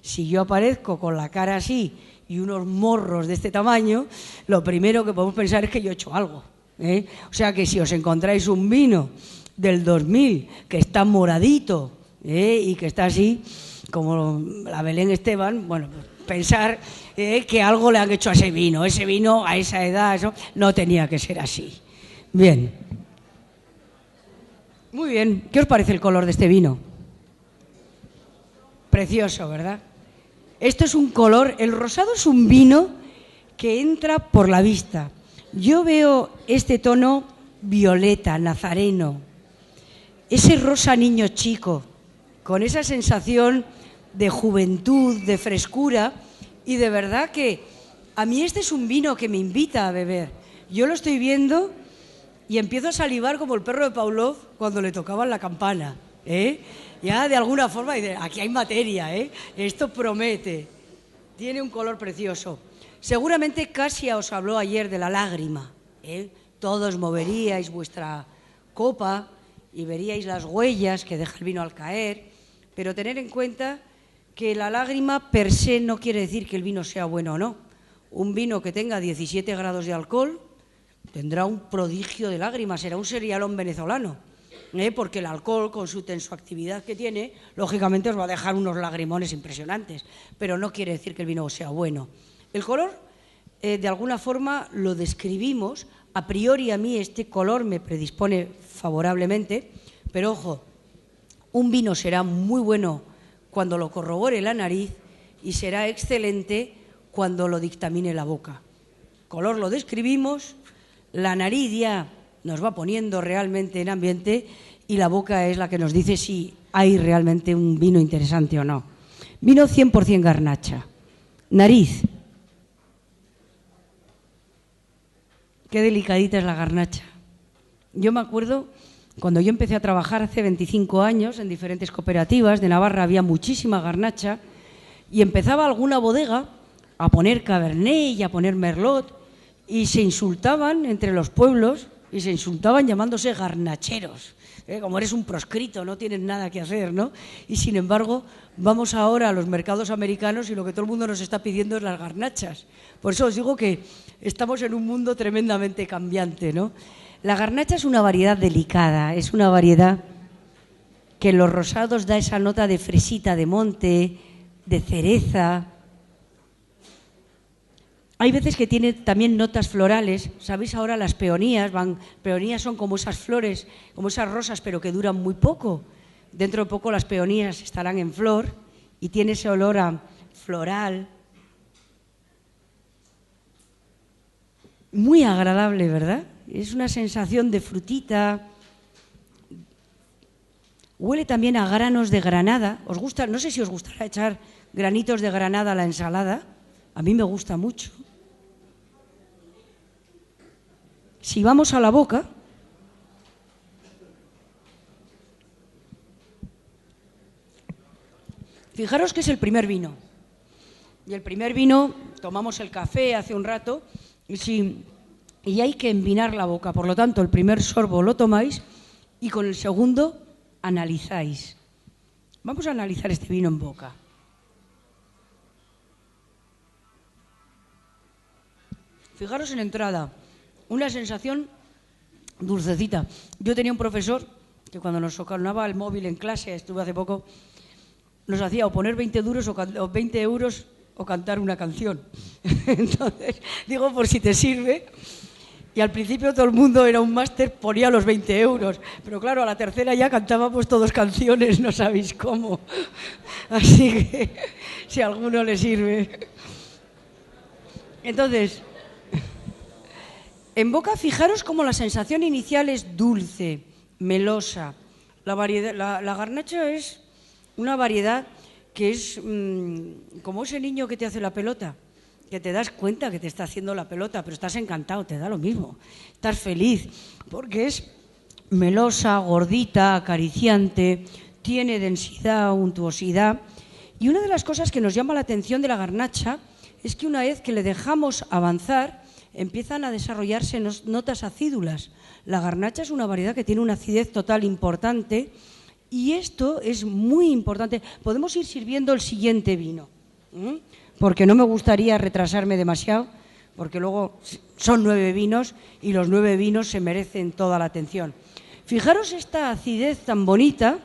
Si yo aparezco con la cara así y unos morros de este tamaño, lo primero que podemos pensar es que yo he hecho algo. O sea que si os encontráis un vino del 2000 que está moradito y que está así, como la Belén Esteban, bueno, pues pensar que algo le han hecho a ese vino a esa edad, eso no tenía que ser así. Bien. Muy bien. ¿Qué os parece el color de este vino? Precioso, ¿verdad? Esto es un color, el rosado es un vino que entra por la vista. Yo veo este tono violeta, nazareno, ese rosa niño chico, con esa sensación de juventud, de frescura, y de verdad que a mí este es un vino que me invita a beber. Yo lo estoy viendo y empiezo a salivar como el perro de Pavlov cuando le tocaban la campana, Ya de alguna forma, aquí hay materia, esto promete, tiene un color precioso. Seguramente Casia os habló ayer de la lágrima, todos moveríais vuestra copa y veríais las huellas que deja el vino al caer, pero tener en cuenta que la lágrima per se no quiere decir que el vino sea bueno o no. Un vino que tenga 17 grados de alcohol tendrá un prodigio de lágrimas, será un serialón venezolano. porque el alcohol, con su tensoactividad que tiene, lógicamente os va a dejar unos lagrimones impresionantes, pero no quiere decir que el vino sea bueno. El color, de alguna forma, lo describimos. A priori a mí este color me predispone favorablemente, pero ojo, un vino será muy bueno cuando lo corrobore la nariz y será excelente cuando lo dictamine la boca. Color lo describimos, la nariz ya nos va poniendo realmente en ambiente y la boca es la que nos dice si hay realmente un vino interesante o no. Vino 100% garnacha. Nariz. Qué delicadita es la garnacha. Yo me acuerdo, cuando yo empecé a trabajar hace 25 años en diferentes cooperativas de Navarra, había muchísima garnacha y empezaba alguna bodega a poner Cabernet y a poner Merlot y se insultaban entre los pueblos y se insultaban llamándose garnacheros. Como eres un proscrito, no tienes nada que hacer, ¿no? Y sin embargo, vamos ahora a los mercados americanos y lo que todo el mundo nos está pidiendo es las garnachas. Por eso os digo que estamos en un mundo tremendamente cambiante, ¿no? La garnacha es una variedad delicada, es una variedad que en los rosados da esa nota de fresita de monte, de cereza. Hay veces que tiene también notas florales. ¿Sabéis ahora las peonías? Peonías son como esas flores, como esas rosas, pero que duran muy poco. Dentro de poco las peonías estarán en flor y tiene ese olor a floral. Muy agradable, ¿verdad? Es una sensación de frutita. Huele también a granos de granada. ¿Os gusta? No sé si os gustará echar granitos de granada a la ensalada. A mí me gusta mucho. Si vamos a la boca, fijaros que es el primer vino. Y el primer vino, tomamos el café hace un rato y hay que envinar la boca. Por lo tanto, el primer sorbo lo tomáis y con el segundo analizáis. Vamos a analizar este vino en boca. Fijaros en entrada, una sensación dulcecita. Yo tenía un profesor que cuando nos socanaba el móvil en clase, estuve hace poco, nos hacía o poner 20 duros o 20 euros o cantar una canción. Entonces, digo, por si te sirve. Y al principio todo el mundo era un máster, ponía los 20 euros. Pero claro, a la tercera ya cantábamos todos canciones, no sabéis cómo. Así que, si a alguno le sirve. Entonces, en boca, fijaros cómo la sensación inicial es dulce, melosa. La garnacha es una variedad que es como ese niño que te hace la pelota, que te das cuenta que te está haciendo la pelota, pero estás encantado, te da lo mismo. Estás feliz, porque es melosa, gordita, acariciante, tiene densidad, untuosidad. Y una de las cosas que nos llama la atención de la garnacha es que una vez que le dejamos avanzar, empiezan a desarrollarse notas acídulas. La garnacha es una variedad que tiene una acidez total importante y esto es muy importante. Podemos ir sirviendo el siguiente vino, porque no me gustaría retrasarme demasiado, porque luego son 9 vinos y los 9 vinos se merecen toda la atención. Fijaros esta acidez tan bonita,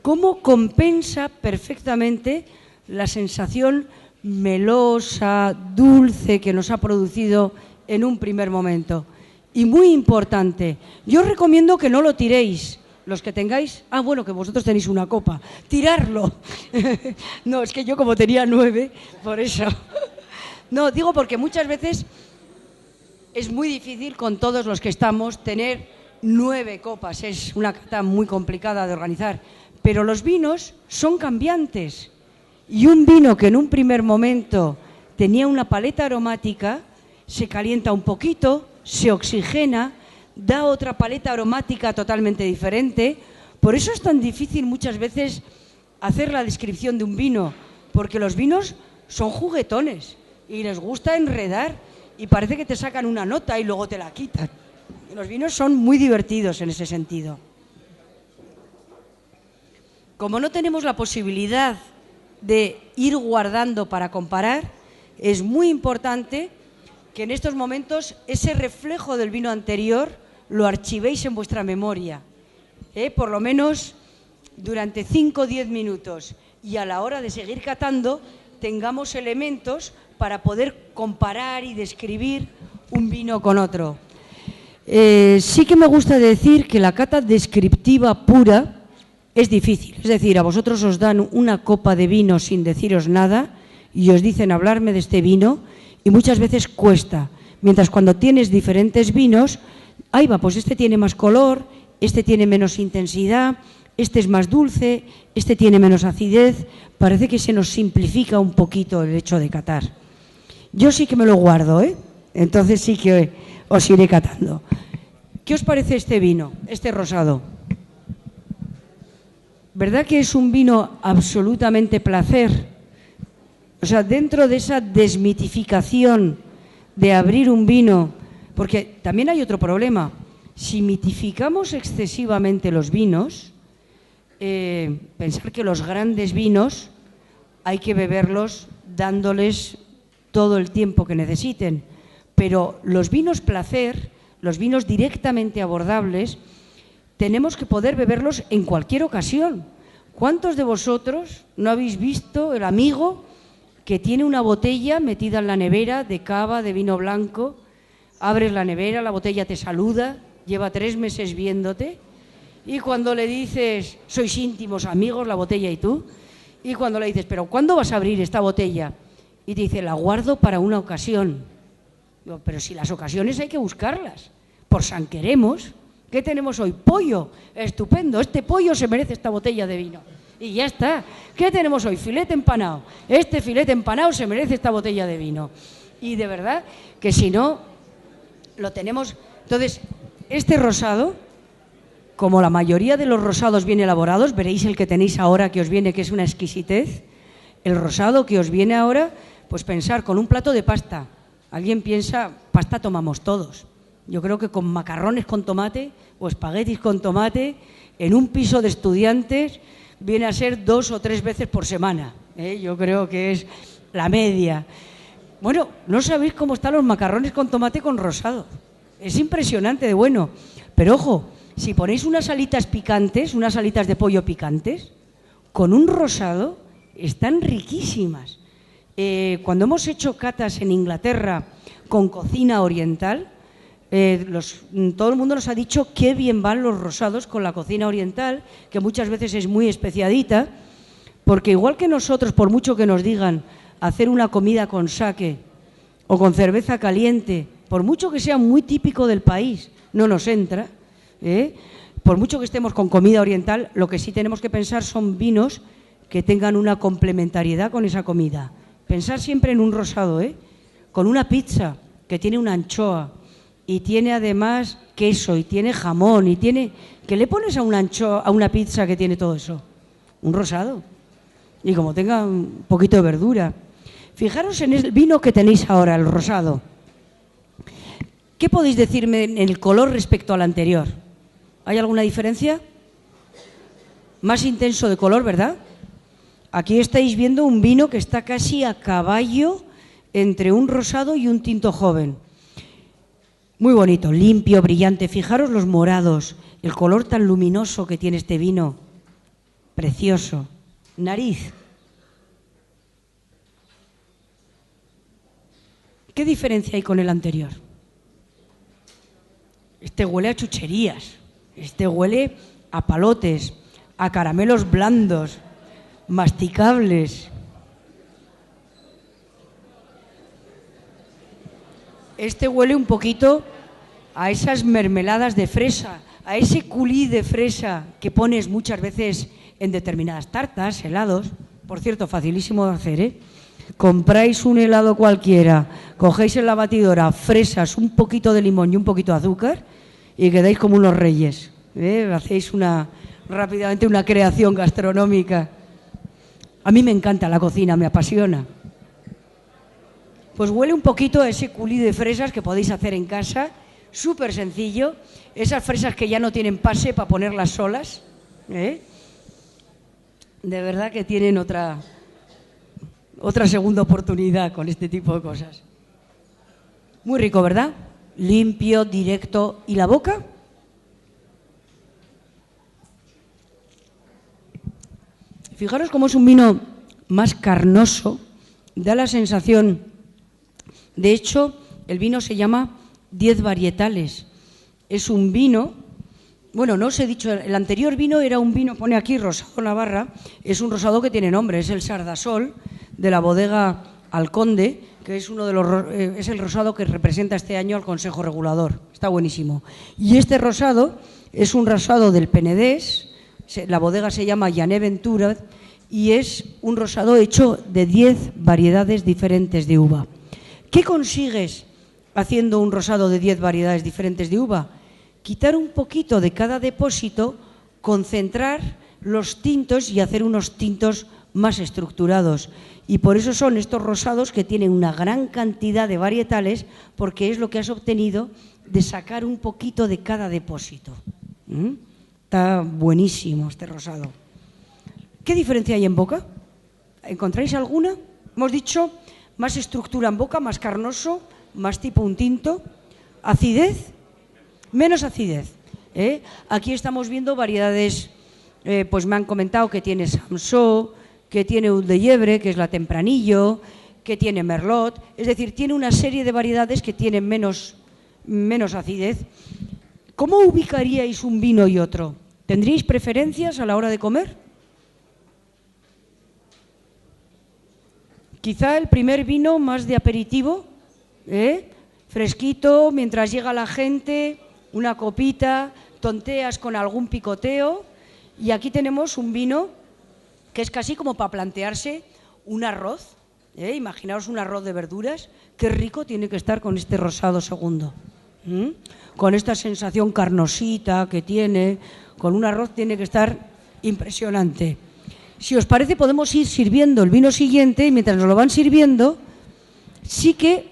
cómo compensa perfectamente la sensación melosa, dulce que nos ha producido en un primer momento. Y muy importante, yo os recomiendo que no lo tiréis, los que tengáis, bueno, que vosotros tenéis una copa, tirarlo. No, es que yo como tenía 9, por eso. No, digo porque muchas veces es muy difícil con todos los que estamos tener 9 copas, es una cata muy complicada de organizar, pero los vinos son cambiantes. Y un vino que en un primer momento tenía una paleta aromática, se calienta un poquito, se oxigena, da otra paleta aromática totalmente diferente. Por eso es tan difícil muchas veces hacer la descripción de un vino, porque los vinos son juguetones y les gusta enredar y parece que te sacan una nota y luego te la quitan. Los vinos son muy divertidos en ese sentido. Como no tenemos la posibilidad de ir guardando para comparar, es muy importante que en estos momentos ese reflejo del vino anterior lo archivéis en vuestra memoria por lo menos durante 5 o 10 minutos, y a la hora de seguir catando tengamos elementos para poder comparar y describir un vino con otro. Sí que me gusta decir que la cata descriptiva pura es difícil. Es decir, a vosotros os dan una copa de vino sin deciros nada y os dicen hablarme de este vino y muchas veces cuesta. Mientras cuando tienes diferentes vinos, ahí va, pues este tiene más color, este tiene menos intensidad, este es más dulce, este tiene menos acidez. Parece que se nos simplifica un poquito el hecho de catar. Yo sí que me lo guardo, entonces sí que os iré catando. ¿Qué os parece este vino, este rosado? ¿Verdad que es un vino absolutamente placer? O sea, dentro de esa desmitificación de abrir un vino, porque también hay otro problema. Si mitificamos excesivamente los vinos, pensar que los grandes vinos hay que beberlos dándoles todo el tiempo que necesiten, pero los vinos placer, los vinos directamente abordables, tenemos que poder beberlos en cualquier ocasión. ¿Cuántos de vosotros no habéis visto el amigo que tiene una botella metida en la nevera de cava, de vino blanco? Abres la nevera, la botella te saluda, lleva 3 meses viéndote, y cuando le dices, sois íntimos amigos, la botella y tú, y cuando le dices, pero ¿cuándo vas a abrir esta botella? Y te dice, la guardo para una ocasión. Digo, pero si las ocasiones hay que buscarlas. Por San Queremos, ¿qué tenemos hoy? Pollo, estupendo, este pollo se merece esta botella de vino. Y ya está. ¿Qué tenemos hoy? Filete empanado. Este filete empanado se merece esta botella de vino. Y de verdad que si no, lo tenemos. Entonces, este rosado, como la mayoría de los rosados bien elaborados, veréis el que tenéis ahora que os viene, que es una exquisitez. El rosado que os viene ahora, pues pensar con un plato de pasta. Alguien piensa, pasta tomamos todos. Yo creo que con macarrones con tomate o espaguetis con tomate, en un piso de estudiantes, viene a ser 2 o 3 veces por semana. Yo creo que es la media. Bueno, no sabéis cómo están los macarrones con tomate con rosado. Es impresionante de bueno. Pero ojo, si ponéis unas alitas picantes, unas alitas de pollo picantes, con un rosado, están riquísimas. Cuando hemos hecho catas en Inglaterra con cocina oriental, todo el mundo nos ha dicho qué bien van los rosados con la cocina oriental, que muchas veces es muy especiadita, porque igual que nosotros, por mucho que nos digan hacer una comida con sake o con cerveza caliente, por mucho que sea muy típico del país, no nos entra, por mucho que estemos con comida oriental, lo que sí tenemos que pensar son vinos que tengan una complementariedad con esa comida. Pensar siempre en un rosado, con una pizza que tiene una anchoa y tiene además queso y tiene jamón y tiene... ¿Qué le pones a una anchoa, a una pizza que tiene todo eso? Un rosado. Y como tenga un poquito de verdura. Fijaros en el vino que tenéis ahora, el rosado. ¿Qué podéis decirme en el color respecto al anterior? ¿Hay alguna diferencia? Más intenso de color, ¿verdad? Aquí estáis viendo un vino que está casi a caballo entre un rosado y un tinto joven. Muy bonito, limpio, brillante. Fijaros los morados, el color tan luminoso que tiene este vino. Precioso. Nariz. ¿Qué diferencia hay con el anterior? Este huele a chucherías, este huele a palotes, a caramelos blandos, masticables. Este huele un poquito a esas mermeladas de fresa, a ese culí de fresa que pones muchas veces en determinadas tartas, helados. Por cierto, facilísimo de hacer, Compráis un helado cualquiera, cogéis en la batidora fresas, un poquito de limón y un poquito de azúcar y quedáis como unos reyes. Hacéis rápidamente una creación gastronómica. A mí me encanta la cocina, me apasiona. Pues huele un poquito a ese culí de fresas que podéis hacer en casa, súper sencillo. Esas fresas que ya no tienen pase para ponerlas solas. De verdad que tienen otra segunda oportunidad con este tipo de cosas. Muy rico, ¿verdad? Limpio, directo. ¿Y la boca? Fijaros cómo es un vino más carnoso, da la sensación, de hecho, el vino se llama 10 varietales. Es un vino, bueno, no os he dicho, el anterior vino era un vino, pone aquí Rosado Navarra, es un rosado que tiene nombre, es el Sardasol de la bodega Alconde, que es es el rosado que representa este año al Consejo Regulador. Está buenísimo. Y este rosado es un rosado del Penedés, la bodega se llama Llané Ventura y es un rosado hecho de 10 variedades diferentes de uva. ¿Qué consigues haciendo un rosado de 10 variedades diferentes de uva? Quitar un poquito de cada depósito, concentrar los tintos y hacer unos tintos más estructurados. Y por eso son estos rosados que tienen una gran cantidad de varietales, porque es lo que has obtenido de sacar un poquito de cada depósito. Está buenísimo este rosado. ¿Qué diferencia hay en boca? ¿Encontráis alguna? Hemos dicho más estructura en boca, más carnoso, más tipo un tinto. ¿Acidez? Menos acidez. Aquí estamos viendo variedades, pues me han comentado que tiene Samsó, que tiene Oud de Llebre, que es la Tempranillo, que tiene Merlot, es decir, tiene una serie de variedades que tienen menos acidez. ¿Cómo ubicaríais un vino y otro? ¿Tendríais preferencias a la hora de comer? Quizá el primer vino más de aperitivo, fresquito, mientras llega la gente, una copita, tonteas con algún picoteo. Y aquí tenemos un vino que es casi como para plantearse un arroz. Imaginaos un arroz de verduras. Qué rico tiene que estar con este rosado segundo. Con esta sensación carnosita que tiene, con un arroz tiene que estar impresionante. Si os parece, podemos ir sirviendo el vino siguiente y mientras nos lo van sirviendo, sí que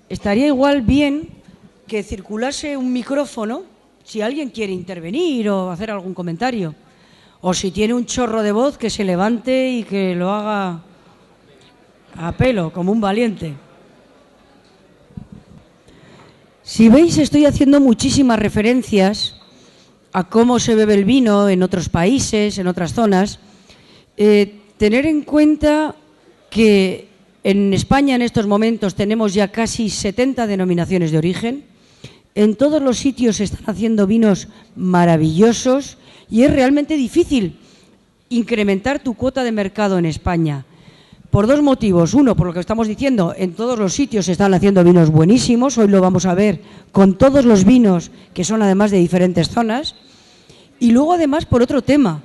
estaría igual bien que circulase un micrófono, si alguien quiere intervenir o hacer algún comentario, o si tiene un chorro de voz, que se levante y que lo haga a pelo, como un valiente. Si veis, estoy haciendo muchísimas referencias a cómo se bebe el vino en otros países, en otras zonas. Tener en cuenta que en España en estos momentos tenemos ya casi 70 denominaciones de origen. En todos los sitios se están haciendo vinos maravillosos y es realmente difícil incrementar tu cuota de mercado en España. Por dos motivos. Uno, por lo que estamos diciendo, en todos los sitios se están haciendo vinos buenísimos. Hoy lo vamos a ver con todos los vinos que son además de diferentes zonas. Y luego además por otro tema,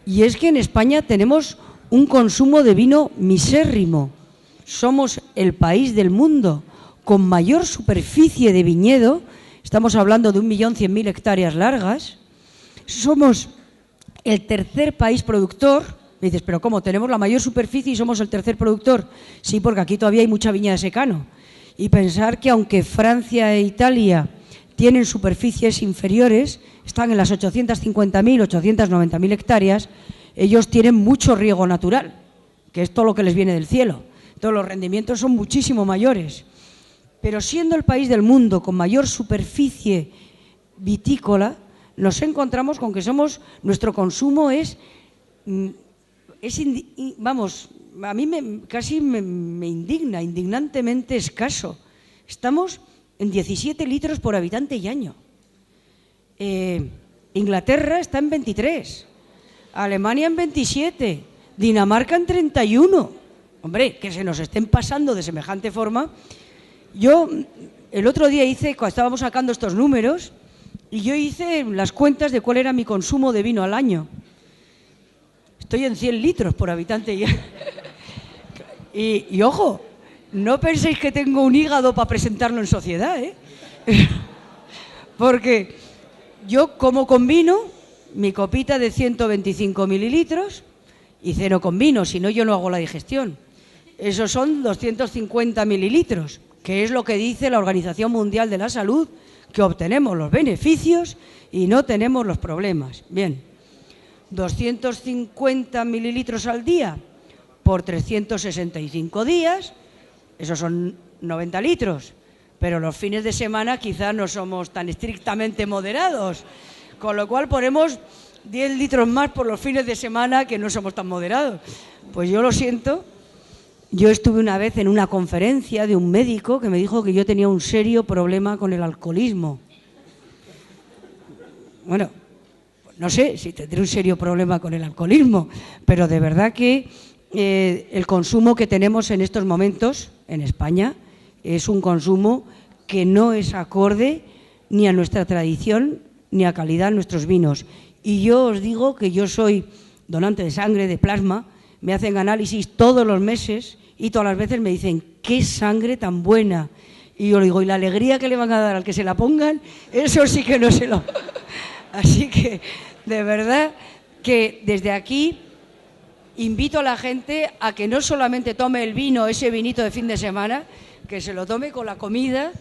y es que en España tenemos un consumo de vino misérrimo. Somos el país del mundo con mayor superficie de viñedo. Estamos hablando de 1.100.000 hectáreas largas. Somos el tercer país productor. Me dices, pero ¿cómo? ¿Tenemos la mayor superficie y somos el tercer productor? Sí, porque aquí todavía hay mucha viña de secano. Y pensar que aunque Francia e Italia tienen superficies inferiores, están en las 850.000, 890.000 hectáreas, ellos tienen mucho riego natural, que es todo lo que les viene del cielo. Entonces los rendimientos son muchísimo mayores. Pero siendo el país del mundo con mayor superficie vitícola, nos encontramos con que nuestro consumo vamos, a mí casi me indigna, indignantemente escaso. Estamos en 17 litros por habitante y año. Inglaterra está en 23, Alemania en 27, Dinamarca en 31. Hombre, que se nos estén pasando de semejante forma. Yo el otro día cuando estábamos sacando estos números, y yo hice las cuentas de cuál era mi consumo de vino al año. Estoy en 100 litros por habitante ya. Y ojo, no penséis que tengo un hígado para presentarlo en sociedad, Porque yo como con vino, mi copita de 125 mililitros, y ceno con vino, si no yo no hago la digestión. Esos son 250 mililitros, que es lo que dice la Organización Mundial de la Salud, que obtenemos los beneficios y no tenemos los problemas. Bien, 250 mililitros al día por 365 días, esos son 90 litros, pero los fines de semana quizás no somos tan estrictamente moderados, con lo cual ponemos 10 litros más por los fines de semana, que no somos tan moderados. Pues yo lo siento. Yo estuve una vez en una conferencia de un médico que me dijo que yo tenía un serio problema con el alcoholismo. Bueno, no sé si tendré un serio problema con el alcoholismo, pero de verdad que el consumo que tenemos en estos momentos en España es un consumo que no es acorde ni a nuestra tradición ni a calidad de nuestros vinos. Y yo os digo que yo soy donante de sangre, de plasma, me hacen análisis todos los meses y todas las veces me dicen, ¡qué sangre tan buena! Y yo le digo, ¿y la alegría que le van a dar al que se la pongan? Eso sí que no se lo... Así que, de verdad, que desde aquí invito a la gente a que no solamente tome el vino, ese vinito de fin de semana, que se lo tome con la comida,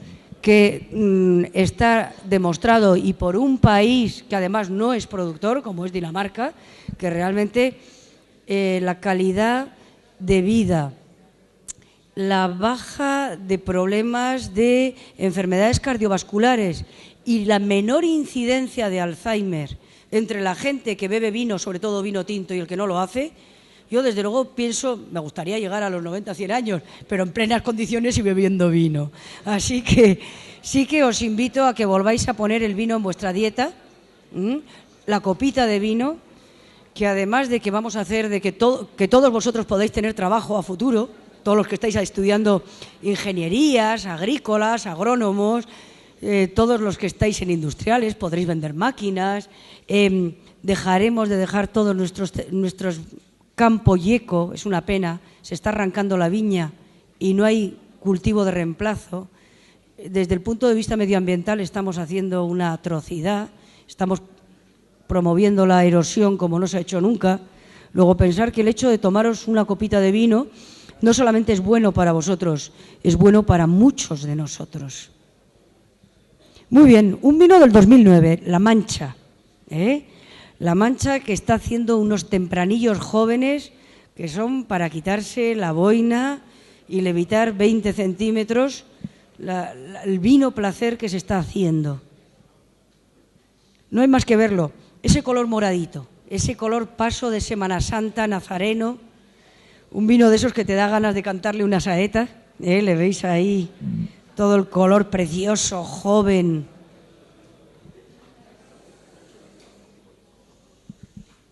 que está demostrado, y por un país que además no es productor, como es Dinamarca, que realmente la calidad de vida, la baja de problemas de enfermedades cardiovasculares y la menor incidencia de Alzheimer entre la gente que bebe vino, sobre todo vino tinto, y el que no lo hace, yo desde luego pienso, me gustaría llegar a los 90, 100 años, pero en plenas condiciones y bebiendo vino. Así que sí que os invito a que volváis a poner el vino en vuestra dieta, la copita de vino, que además de que vamos a hacer de que todos vosotros podáis tener trabajo a futuro, todos los que estáis estudiando ingenierías, agrícolas, agrónomos, todos los que estáis en industriales, podréis vender máquinas, dejaremos de dejar todos nuestros campo yeco, es una pena, se está arrancando la viña y no hay cultivo de reemplazo. Desde el punto de vista medioambiental estamos haciendo una atrocidad, estamos promoviendo la erosión como no se ha hecho nunca. Luego pensar que el hecho de tomaros una copita de vino no solamente es bueno para vosotros, es bueno para muchos de nosotros. Muy bien, un vino del 2009, La Mancha, La Mancha, que está haciendo unos tempranillos jóvenes que son para quitarse la boina y levitar 20 centímetros el vino placer que se está haciendo. No hay más que verlo, ese color moradito, ese color paso de Semana Santa nazareno, un vino de esos que te da ganas de cantarle una saeta, le veis ahí todo el color precioso, joven.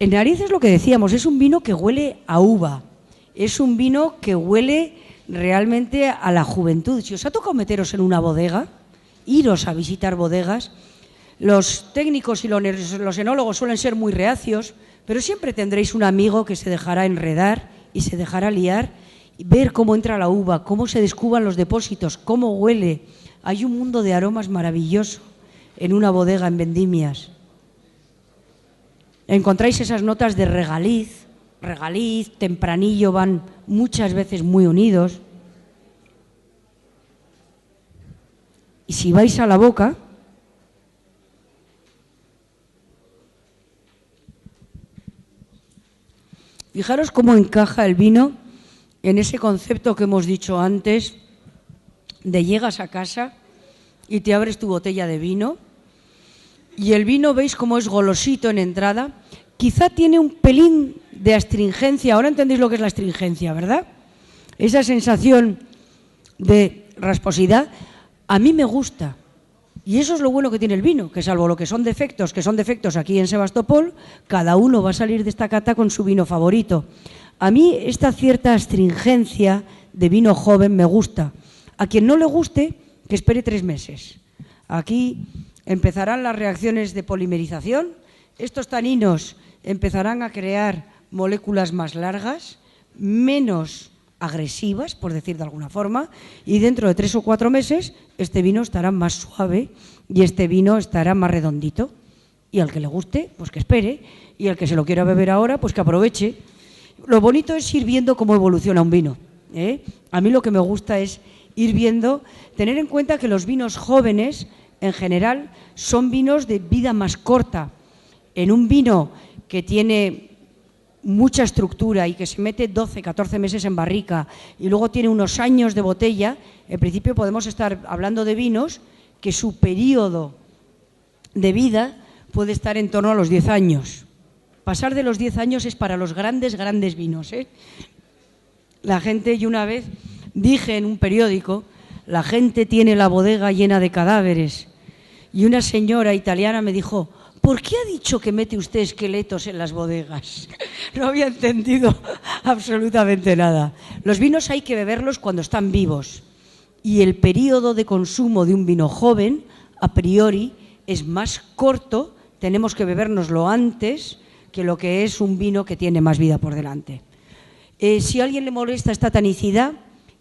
En nariz es lo que decíamos, es un vino que huele a uva, es un vino que huele realmente a la juventud. Si os ha tocado meteros en una bodega, iros a visitar bodegas, los técnicos y los enólogos suelen ser muy reacios, pero siempre tendréis un amigo que se dejará enredar y se dejará liar, y ver cómo entra la uva, cómo se descuban los depósitos, cómo huele. Hay un mundo de aromas maravilloso en una bodega en vendimias. Encontráis esas notas de regaliz, tempranillo, van muchas veces muy unidos. Y si vais a la boca, fijaros cómo encaja el vino en ese concepto que hemos dicho antes, de llegas a casa y te abres tu botella de vino, y el vino veis cómo es golosito en entrada, quizá tiene un pelín de astringencia. Ahora entendéis lo que es la astringencia, ¿verdad? Esa sensación de rasposidad a mí me gusta, y eso es lo bueno que tiene el vino, que salvo lo que son defectos aquí en Sebastopol, cada uno va a salir de esta cata con su vino favorito. A mí esta cierta astringencia de vino joven me gusta. A quien no le guste, que espere 3 meses. Aquí empezarán las reacciones de polimerización, estos taninos empezarán a crear moléculas más largas, menos agresivas, por decir de alguna forma, y dentro de 3 o 4 meses este vino estará más suave y este vino estará más redondito. Y al que le guste, pues que espere, y al que se lo quiera beber ahora, pues que aproveche. Lo bonito es ir viendo cómo evoluciona un vino, A mí lo que me gusta es ir viendo, tener en cuenta que los vinos jóvenes, en general, son vinos de vida más corta. En un vino que tiene mucha estructura y que se mete 12, 14 meses en barrica y luego tiene unos años de botella, en principio podemos estar hablando de vinos que su periodo de vida puede estar en torno a los 10 años. Pasar de los 10 años es para los grandes, grandes vinos, ¿eh? La gente, y una vez dije en un periódico, la gente tiene la bodega llena de cadáveres. Y una señora italiana me dijo, ¿por qué ha dicho que mete usted esqueletos en las bodegas? No había entendido absolutamente nada. Los vinos hay que beberlos cuando están vivos. Y el periodo de consumo de un vino joven, a priori, es más corto. Tenemos que bebérnoslo antes que lo que es un vino que tiene más vida por delante. Si a alguien le molesta esta tanicidad,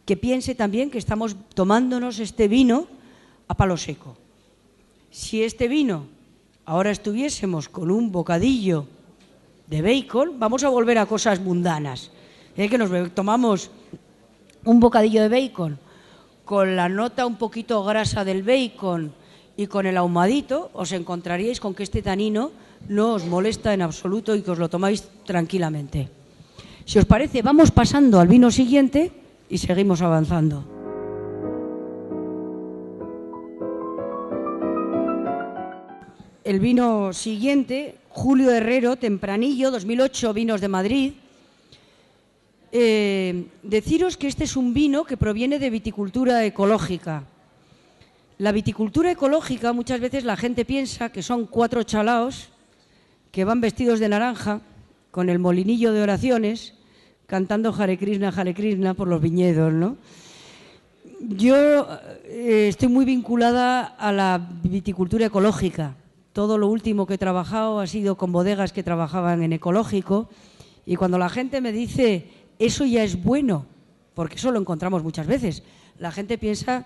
que piense también que estamos tomándonos este vino a palo seco. Si este vino ahora estuviésemos con un bocadillo de bacon, vamos a volver a cosas mundanas. Que nos tomamos un bocadillo de bacon con la nota un poquito grasa del bacon y con el ahumadito, os encontraríais con que este tanino no os molesta en absoluto y que os lo tomáis tranquilamente. Si os parece, vamos pasando al vino siguiente y seguimos avanzando. El vino siguiente, Julio Herrero, Tempranillo, 2008, Vinos de Madrid. Deciros que este es un vino que proviene de viticultura ecológica. La viticultura ecológica, muchas veces la gente piensa que son 4 chalaos que van vestidos de naranja, con el molinillo de oraciones, cantando Hare Krishna por los viñedos, ¿no? Yo estoy muy vinculada a la viticultura ecológica. Todo lo último que he trabajado ha sido con bodegas que trabajaban en ecológico, y cuando la gente me dice eso ya es bueno, porque eso lo encontramos muchas veces, la gente piensa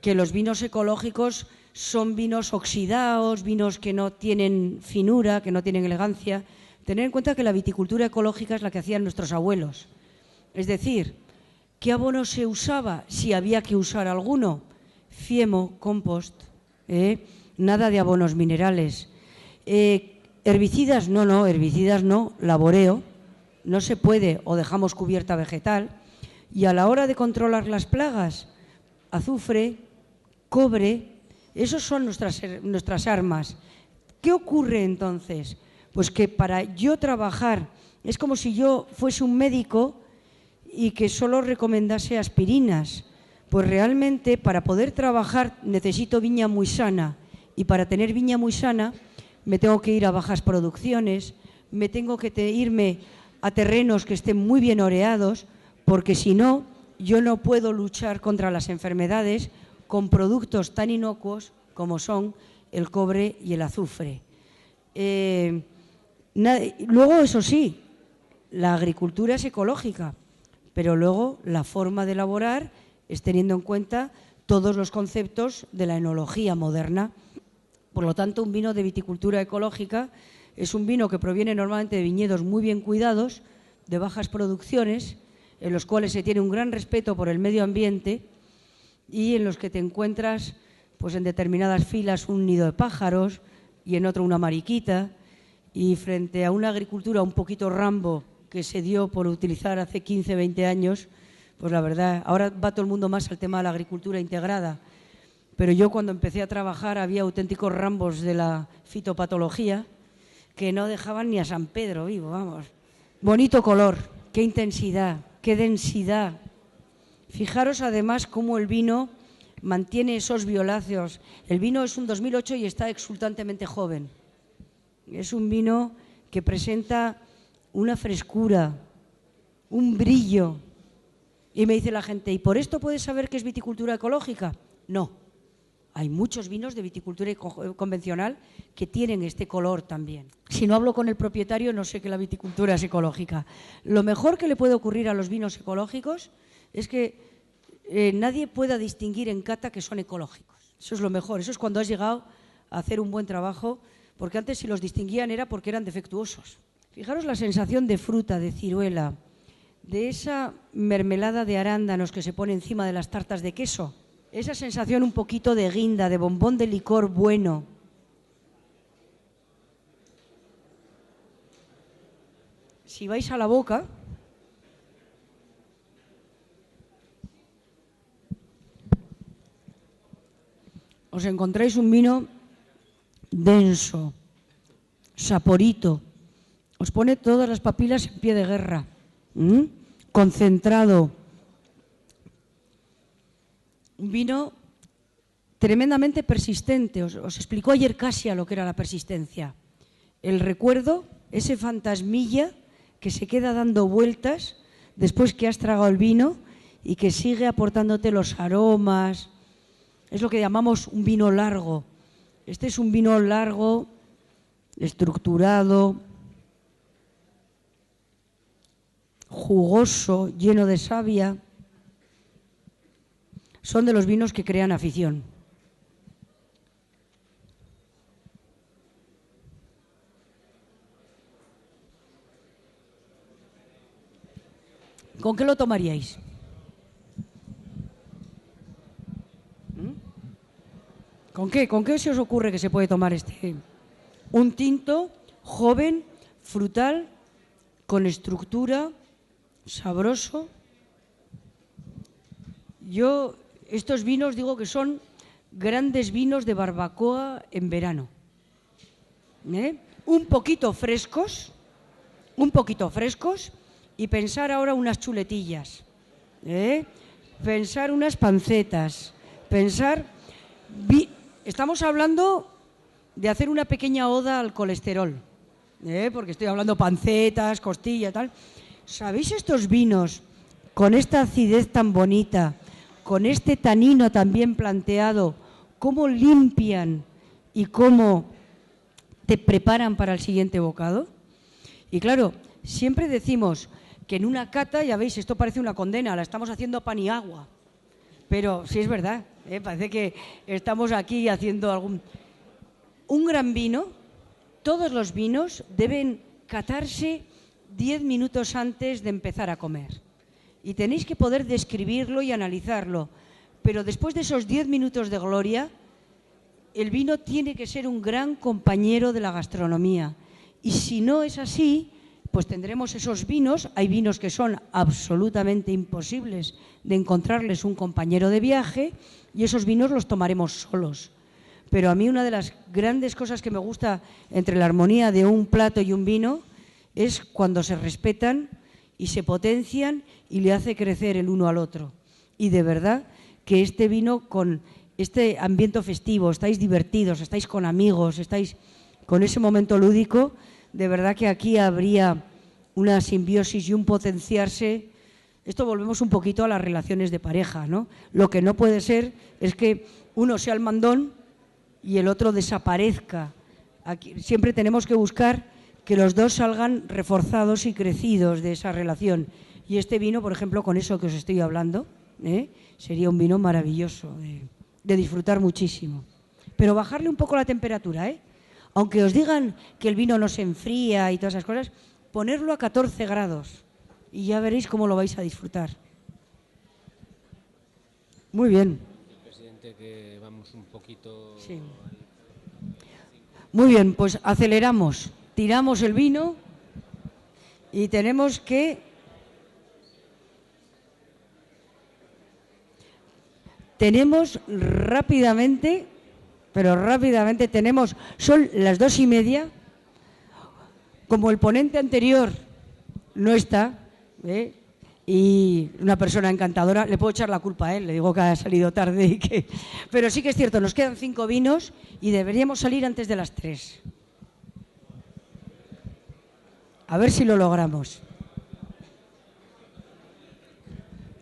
que los vinos ecológicos son vinos oxidados, vinos que no tienen finura, que no tienen elegancia. Tener en cuenta que la viticultura ecológica es la que hacían nuestros abuelos. Es decir, ¿qué abono se usaba? Si había que usar alguno. Fiemo, compost, nada de abonos minerales. Herbicidas, herbicidas no, laboreo, no se puede, o dejamos cubierta vegetal. Y a la hora de controlar las plagas, azufre, cobre, esos son nuestras armas. ¿Qué ocurre entonces? Pues que para yo trabajar, es como si yo fuese un médico y que solo recomendase aspirinas. Pues realmente para poder trabajar necesito viña muy sana, y para tener viña muy sana me tengo que ir a bajas producciones, me tengo que irme a terrenos que estén muy bien oreados, porque si no, yo no puedo luchar contra las enfermedades con productos tan inocuos como son el cobre y el azufre. Luego, eso sí, la agricultura es ecológica, pero luego la forma de elaborar es teniendo en cuenta todos los conceptos de la enología moderna. Por lo tanto, un vino de viticultura ecológica es un vino que proviene normalmente de viñedos muy bien cuidados, de bajas producciones, en los cuales se tiene un gran respeto por el medio ambiente y en los que te encuentras pues en determinadas filas un nido de pájaros y en otro una mariquita, y frente a una agricultura un poquito Rambo que se dio por utilizar hace 15, 20 años, pues la verdad, ahora va todo el mundo más al tema de la agricultura integrada, pero yo cuando empecé a trabajar había auténticos Rambos de la fitopatología que no dejaban ni a San Pedro vivo, vamos. Bonito color, qué intensidad, qué densidad. Fijaros además cómo el vino mantiene esos violáceos. El vino es un 2008 y está exultantemente joven. Es un vino que presenta una frescura, un brillo. Y me dice la gente, ¿y por esto puedes saber que es viticultura ecológica? No. Hay muchos vinos de viticultura convencional que tienen este color también. Si no hablo con el propietario, no sé que la viticultura es ecológica. Lo mejor que le puede ocurrir a los vinos ecológicos es que nadie pueda distinguir en cata que son ecológicos. Eso es lo mejor. Eso es cuando has llegado a hacer un buen trabajo, porque antes si los distinguían era porque eran defectuosos. Fijaros la sensación de fruta, de ciruela, de esa mermelada de arándanos que se pone encima de las tartas de queso. Esa sensación un poquito de guinda, de bombón de licor bueno. Si vais a la boca, os encontráis un vino denso, saporito, os pone todas las papilas en pie de guerra, concentrado. Un vino tremendamente persistente. Os explicó ayer Casia lo que era la persistencia. El recuerdo, ese fantasmilla que se queda dando vueltas después que has tragado el vino y que sigue aportándote los aromas. Es lo que llamamos un vino largo. Este es un vino largo, estructurado, jugoso, lleno de savia. Son de los vinos que crean afición. ¿Con qué lo tomaríais? ¿Con qué? ¿Con qué se os ocurre que se puede tomar este? Un tinto joven, frutal, con estructura, sabroso. Yo estos vinos digo que son grandes vinos de barbacoa en verano. Un poquito frescos y pensar ahora unas chuletillas, pensar unas pancetas, estamos hablando de hacer una pequeña oda al colesterol, porque estoy hablando pancetas, costillas, tal. ¿Sabéis estos vinos con esta acidez tan bonita, con este tanino tan bien planteado, cómo limpian y cómo te preparan para el siguiente bocado? Y claro, siempre decimos que en una cata, ya veis, esto parece una condena, la estamos haciendo a pan y agua. Pero sí es verdad, parece que estamos aquí haciendo un gran vino. Todos los vinos deben catarse 10 minutos antes de empezar a comer. Y tenéis que poder describirlo y analizarlo. Pero después de esos 10 minutos de gloria, el vino tiene que ser un gran compañero de la gastronomía. Y si no es así, pues tendremos esos vinos. Hay vinos que son absolutamente imposibles de encontrarles un compañero de viaje y esos vinos los tomaremos solos. Pero a mí una de las grandes cosas que me gusta entre la armonía de un plato y un vino es cuando se respetan y se potencian y le hace crecer el uno al otro. Y de verdad que este vino, con este ambiente festivo, estáis divertidos, estáis con amigos, estáis con ese momento lúdico, de verdad que aquí habría una simbiosis y un potenciarse. Esto volvemos un poquito a las relaciones de pareja, ¿no? Lo que no puede ser es que uno sea el mandón y el otro desaparezca. Aquí siempre tenemos que buscar que los dos salgan reforzados y crecidos de esa relación. Y este vino, por ejemplo, con eso que os estoy hablando, sería un vino maravilloso, de disfrutar muchísimo. Pero bajarle un poco la temperatura, aunque os digan que el vino no se enfría y todas esas cosas, ponerlo a 14 grados y ya veréis cómo lo vais a disfrutar. Muy bien. Presidente, que vamos un poquito... Sí. Muy bien, pues aceleramos. Tiramos el vino y tenemos que... Tenemos rápidamente, pero rápidamente tenemos... Son las 2:30. Como el ponente anterior no está, y una persona encantadora, le puedo echar la culpa a él, le digo que ha salido tarde y que... Pero sí que es cierto, nos quedan 5 vinos y deberíamos salir antes de las 3. A ver si lo logramos.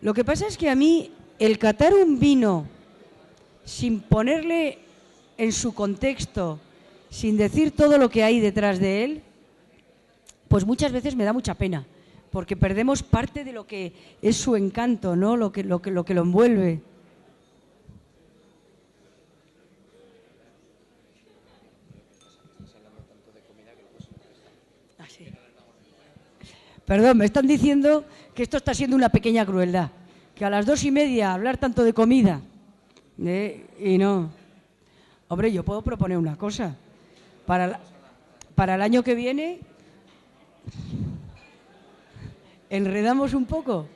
Lo que pasa es que a mí el catar un vino sin ponerle en su contexto, sin decir todo lo que hay detrás de él, pues muchas veces me da mucha pena, porque perdemos parte de lo que es su encanto, ¿no? Lo que lo envuelve. Ah, sí. Perdón, me están diciendo que esto está siendo una pequeña crueldad, que a las 2:30 hablar tanto de comida, y no. Hombre, yo puedo proponer una cosa. Para el año que viene, enredamos un poco.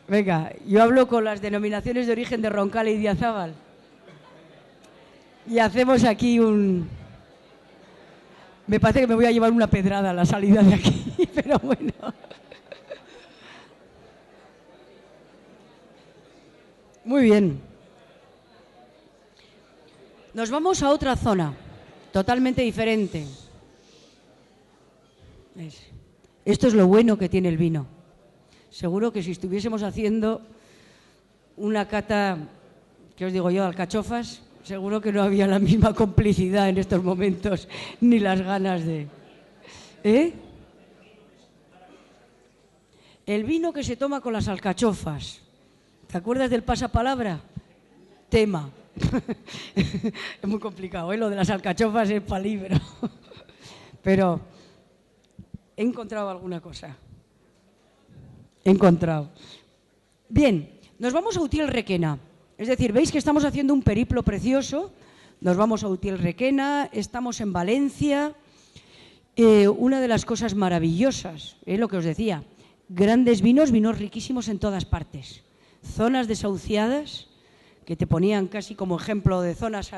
Venga, yo hablo con las denominaciones de origen de Roncal y Diazábal y hacemos aquí un Me parece que me voy a llevar una pedrada a la salida de aquí, pero bueno. Muy bien. Nos vamos a otra zona, totalmente diferente. Esto es lo bueno que tiene el vino. Seguro que si estuviésemos haciendo una cata, que os digo yo, alcachofas, seguro que no había la misma complicidad en estos momentos, ni las ganas de... El vino que se toma con las alcachofas. ¿Te acuerdas del pasapalabra? Tema. Es muy complicado, ¿eh? Lo de las alcachofas es para libro. Pero he encontrado alguna cosa. He encontrado. Bien, nos vamos a Utiel Requena. Es decir, veis que estamos haciendo un periplo precioso. Nos vamos a Utiel Requena, estamos en Valencia. Una de las cosas maravillosas, lo que os decía, grandes vinos, vinos riquísimos en todas partes. Zonas desahuciadas, que te ponían casi como ejemplo de zonas.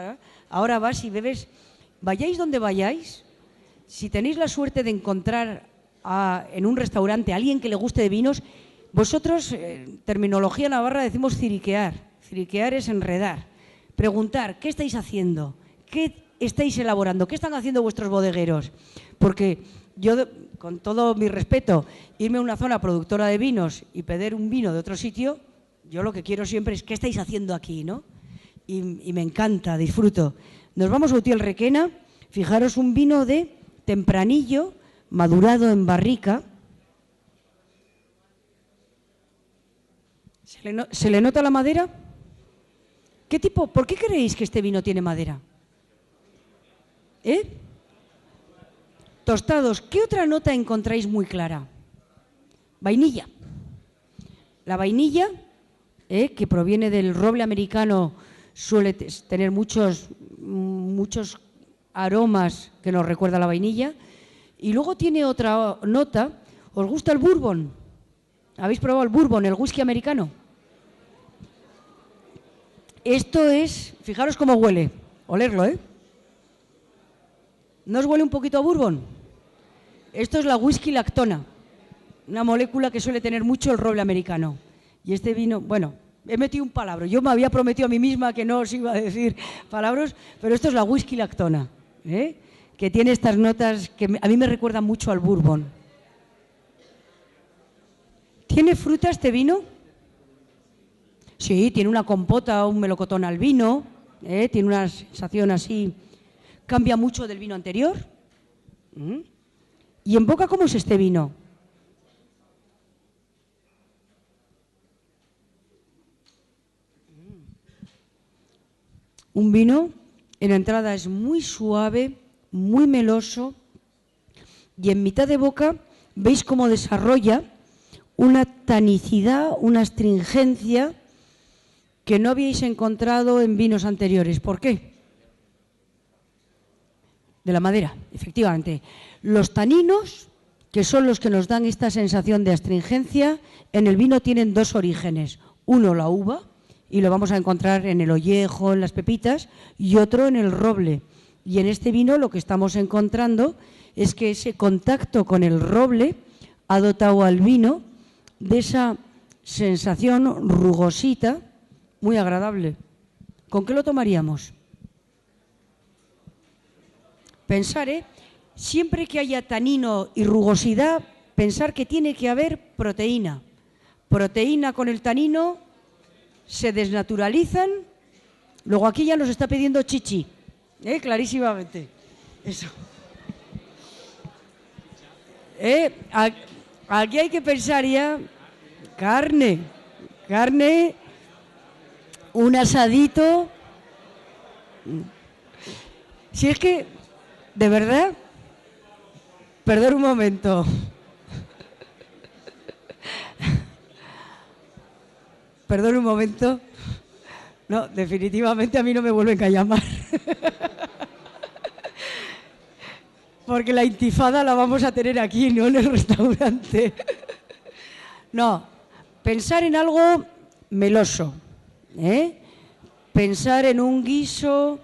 Ahora vas y bebes, vayáis donde vayáis, si tenéis la suerte de encontrar en un restaurante a alguien que le guste de vinos, vosotros, terminología navarra, decimos ciriquear. Ciriquear es enredar. Preguntar, ¿qué estáis haciendo? ¿Qué estáis elaborando? ¿Qué están haciendo vuestros bodegueros? Porque yo, con todo mi respeto, irme a una zona productora de vinos y pedir un vino de otro sitio, yo lo que quiero siempre es ¿qué estáis haciendo aquí?, ¿no? Y me encanta, disfruto. Nos vamos a Utiel Requena. Fijaros, un vino de tempranillo, madurado en barrica. ¿Se le nota la madera? ¿Qué tipo? ¿Por qué creéis que este vino tiene madera? Tostados. ¿Qué otra nota encontráis muy clara? Vainilla. La vainilla, que proviene del roble americano, suele tener muchos aromas que nos recuerda a la vainilla. Y luego tiene otra nota. ¿Os gusta el bourbon? ¿Habéis probado el bourbon, el whisky americano? Esto es, fijaros cómo huele, olerlo, ¿No os huele un poquito a bourbon? Esto es la whisky lactona, una molécula que suele tener mucho el roble americano. Y este vino, bueno, he metido un palabra. Yo me había prometido a mí misma que no os iba a decir palabras, pero esto es la whisky lactona, que tiene estas notas que a mí me recuerdan mucho al bourbon. ¿Tiene fruta este vino? Sí, tiene una compota, un melocotón al vino, tiene una sensación así, cambia mucho del vino anterior. ¿Y en boca cómo es este vino? Un vino, en la entrada es muy suave, muy meloso, y en mitad de boca veis cómo desarrolla una tanicidad, una astringencia que no habíais encontrado en vinos anteriores. ¿Por qué? De la madera, efectivamente. Los taninos, que son los que nos dan esta sensación de astringencia, en el vino tienen dos orígenes. Uno, la uva, y lo vamos a encontrar en el ollejo, en las pepitas, y otro en el roble. Y en este vino lo que estamos encontrando es que ese contacto con el roble ha dotado al vino de esa sensación rugosita, muy agradable. ¿Con qué lo tomaríamos? Pensar, siempre que haya tanino y rugosidad, pensar que tiene que haber proteína. Proteína con el tanino se desnaturalizan. Luego aquí ya nos está pidiendo chichi, clarísimamente. Eso. Aquí hay que pensar ya carne, un asadito. Si es que, de verdad, perdón un momento. Perdón un momento. No, definitivamente a mí no me vuelven a llamar. Porque la intifada la vamos a tener aquí, no en el restaurante. No, pensar en algo meloso, pensar en un guiso.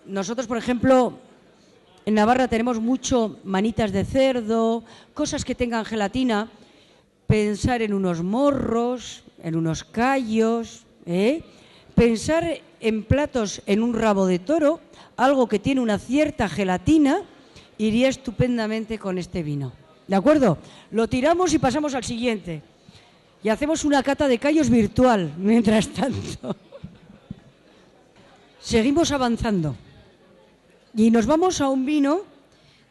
Nosotros, por ejemplo, En Navarra tenemos mucho manitas de cerdo, cosas que tengan gelatina. Pensar en unos morros, en unos callos, pensar en platos en un rabo de toro, algo que tiene una cierta gelatina, iría estupendamente con este vino. ¿De acuerdo? Lo tiramos y pasamos al siguiente. Y hacemos una cata de callos virtual, mientras tanto. Seguimos avanzando. Y nos vamos a un vino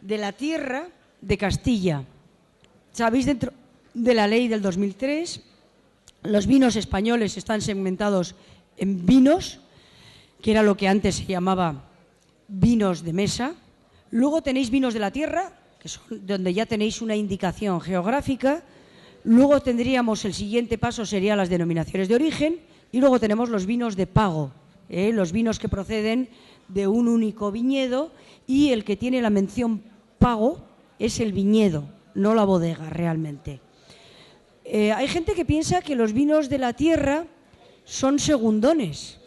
de la tierra de Castilla. ¿Sabéis? Dentro de la ley del 2003, los vinos españoles están segmentados en vinos, que era lo que antes se llamaba vinos de mesa. Luego tenéis vinos de la tierra, que son donde ya tenéis una indicación geográfica. Luego tendríamos, el siguiente paso sería las denominaciones de origen. Y luego tenemos los vinos de pago, los vinos que proceden de un único viñedo, y el que tiene la mención pago es el viñedo, no la bodega realmente. Hay gente que piensa que los vinos de la tierra son segundones,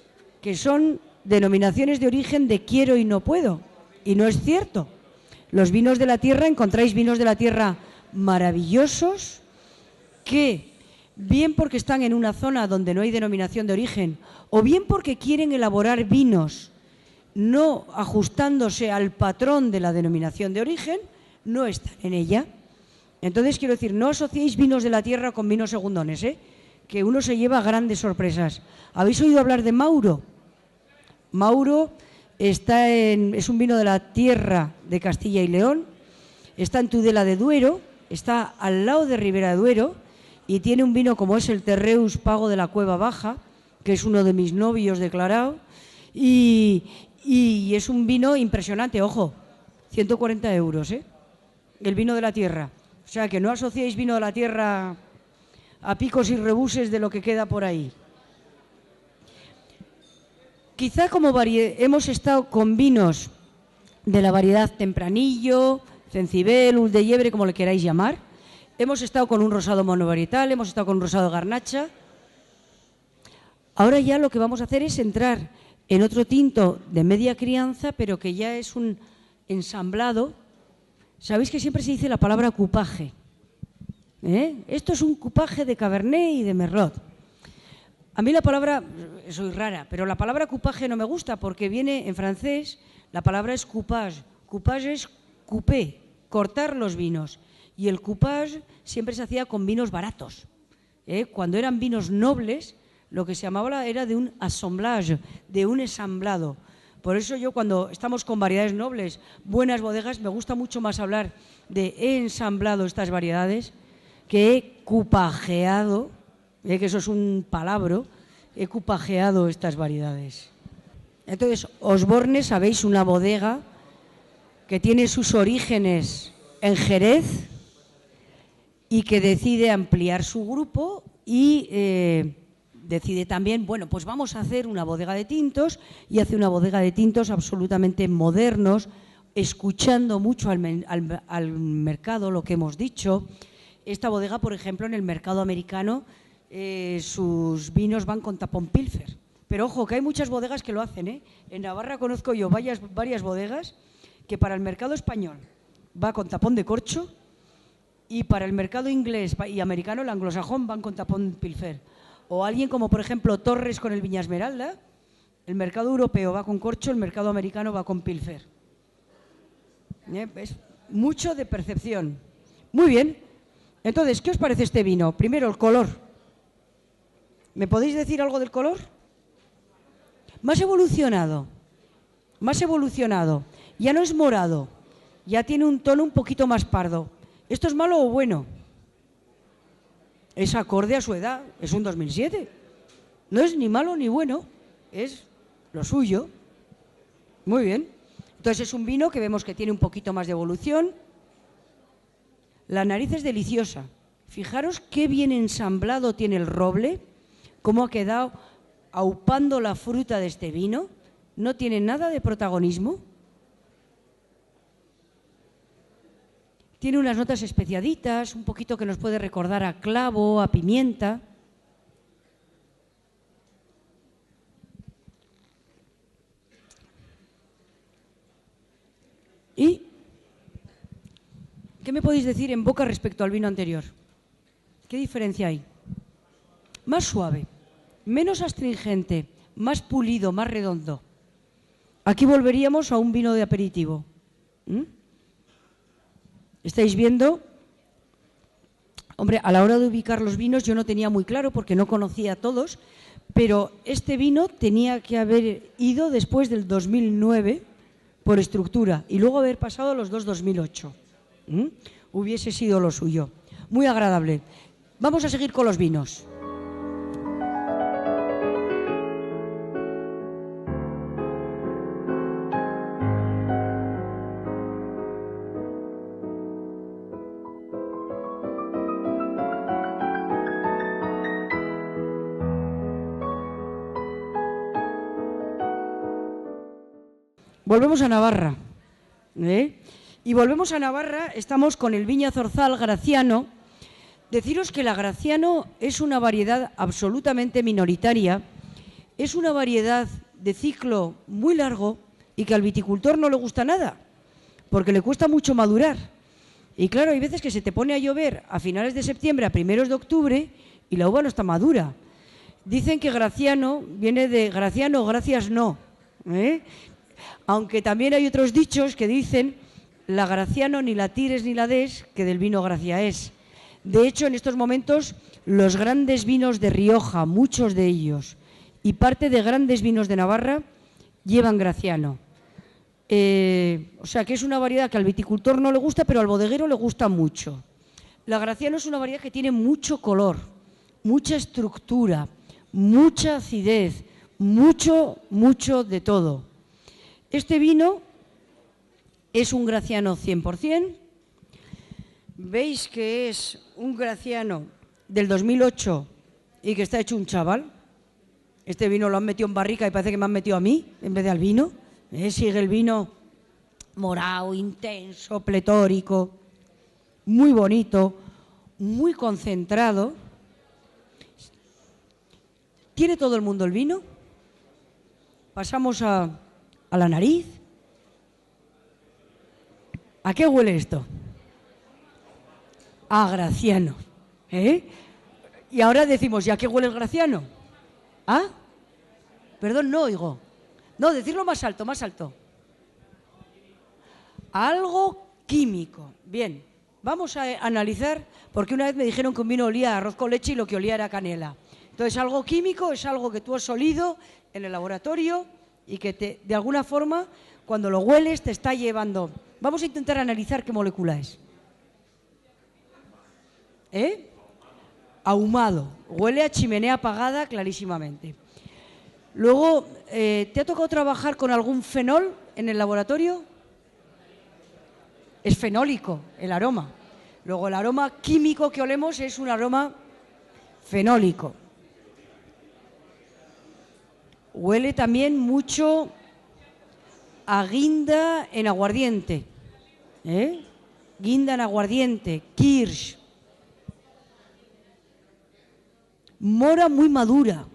que son denominaciones de origen de quiero y no puedo, y no es cierto. Los vinos de la tierra, encontráis vinos de la tierra maravillosos que, bien porque están en una zona donde no hay denominación de origen, o bien porque quieren elaborar vinos no ajustándose al patrón de la denominación de origen, no están en ella. Entonces, quiero decir, no asociéis vinos de la tierra con vinos segundones, que uno se lleva grandes sorpresas. ¿Habéis oído hablar de Mauro? Mauro es un vino de la tierra de Castilla y León, está en Tudela de Duero, está al lado de Ribera de Duero, y tiene un vino como es el Terreus Pago de la Cueva Baja, que es uno de mis novios declarado, y es un vino impresionante, ojo, 140 euros, el vino de la tierra. O sea, que no asociéis vino de la tierra a picos y rebuses de lo que queda por ahí. Quizá hemos estado con vinos de la variedad Tempranillo, Cencibel, Ul de Yebre, como le queráis llamar. Hemos estado con un rosado monovarietal, hemos estado con un rosado garnacha. Ahora ya lo que vamos a hacer es entrar en otro tinto de media crianza, pero que ya es un ensamblado. Sabéis que siempre se dice la palabra cupaje. Esto es un cupaje de Cabernet y de Merlot. A mí la palabra, soy rara, pero la palabra cupaje no me gusta porque viene en francés, la palabra es coupage. Coupage es coupé, cortar los vinos. Y el coupage siempre se hacía con vinos baratos. Cuando eran vinos nobles, lo que se llamaba era de un assemblage, de un ensamblado. Por eso yo, cuando estamos con variedades nobles, buenas bodegas, me gusta mucho más hablar de he ensamblado estas variedades que he cupajeado, que eso es un palabro, he cupajeado estas variedades. Entonces, Osborne, sabéis, una bodega que tiene sus orígenes en Jerez y que decide ampliar su grupo y decide también, bueno, pues vamos a hacer una bodega de tintos, y hace una bodega de tintos absolutamente modernos, escuchando mucho al mercado, lo que hemos dicho. Esta bodega, por ejemplo, en el mercado americano, sus vinos van con tapón Pilfer. Pero ojo, que hay muchas bodegas que lo hacen, En Navarra conozco yo varias bodegas que para el mercado español va con tapón de corcho, y para el mercado inglés y americano, el anglosajón, van con tapón Pilfer. O alguien como, por ejemplo, Torres con el Viña Esmeralda, el mercado europeo va con corcho, el mercado americano va con Pilfer. Es mucho de percepción. Muy bien. Entonces, ¿qué os parece este vino? Primero, el color. ¿Me podéis decir algo del color? Más evolucionado. Ya no es morado, ya tiene un tono un poquito más pardo. ¿Esto es malo o bueno? Es acorde a su edad, es un 2007. No es ni malo ni bueno, es lo suyo. Muy bien. Entonces es un vino que vemos que tiene un poquito más de evolución. La nariz es deliciosa. Fijaros qué bien ensamblado tiene el roble, cómo ha quedado aupando la fruta de este vino. No tiene nada de protagonismo. Tiene unas notas especiaditas, un poquito que nos puede recordar a clavo, a pimienta. Y ¿Qué me podéis decir en boca respecto al vino anterior? ¿Qué diferencia hay? Más suave, menos astringente, más pulido, más redondo. Aquí volveríamos a un vino de aperitivo. ¿Estáis viendo? Hombre, a la hora de ubicar los vinos yo no tenía muy claro porque no conocía a todos, pero este vino tenía que haber ido después del 2009 por estructura y luego haber pasado los dos 2008. Hubiese sido lo suyo. Muy agradable. Vamos a seguir con los vinos. Volvemos a Navarra, Y volvemos a Navarra, estamos con el Viña Zorzal Graciano. Deciros que la Graciano es una variedad absolutamente minoritaria, es una variedad de ciclo muy largo y que al viticultor no le gusta nada, porque le cuesta mucho madurar. Y claro, hay veces que se te pone a llover a finales de septiembre, a primeros de octubre, y la uva no está madura. Dicen que Graciano viene de Graciano, gracias no, Aunque también hay otros dichos que dicen la Graciano ni la tires ni la des, que del vino gracia es. De hecho, en estos momentos, los grandes vinos de Rioja, muchos de ellos, y parte de grandes vinos de Navarra, llevan Graciano. O sea, que es una variedad que al viticultor no le gusta, pero al bodeguero le gusta mucho. La Graciano es una variedad que tiene mucho color, mucha estructura, mucha acidez, mucho de todo. Este vino es un Graciano 100%. Veis que es un Graciano del 2008 y que está hecho un chaval. Este vino lo han metido en barrica y parece que me han metido a mí en vez de al vino. Sigue el vino morado, intenso, pletórico, muy bonito, muy concentrado. ¿Tiene todo el mundo el vino? Pasamos a la nariz. ¿A qué huele esto? A Graciano. Y ahora decimos, ¿y a qué huele el Graciano? ¿Ah? Perdón, no oigo. No, decirlo más alto, más alto. Algo químico. Bien, vamos a analizar, porque una vez me dijeron que un vino olía a arroz con leche y lo que olía era canela. Entonces, algo químico es algo que tú has olido en el laboratorio y que de alguna forma, cuando lo hueles, te está llevando. Vamos a intentar analizar qué molécula es. Ahumado. Huele a chimenea apagada clarísimamente. Luego, ¿te ha tocado trabajar con algún fenol en el laboratorio? Es fenólico el aroma. Luego, el aroma químico que olemos es un aroma fenólico. Huele también mucho a guinda en aguardiente. Guinda en aguardiente, kirsch. Mora muy madura.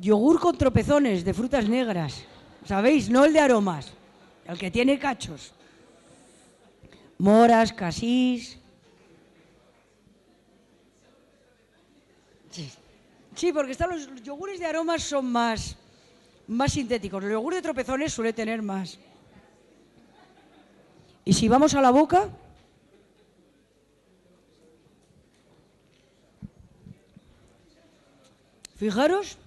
Yogur con tropezones de frutas negras. ¿Sabéis? No el de aromas, el que tiene cachos. Moras, casís. Sí, porque los yogures de aromas son más sintéticos. El yogur de tropezones suele tener más. Y si vamos a la boca, fijaros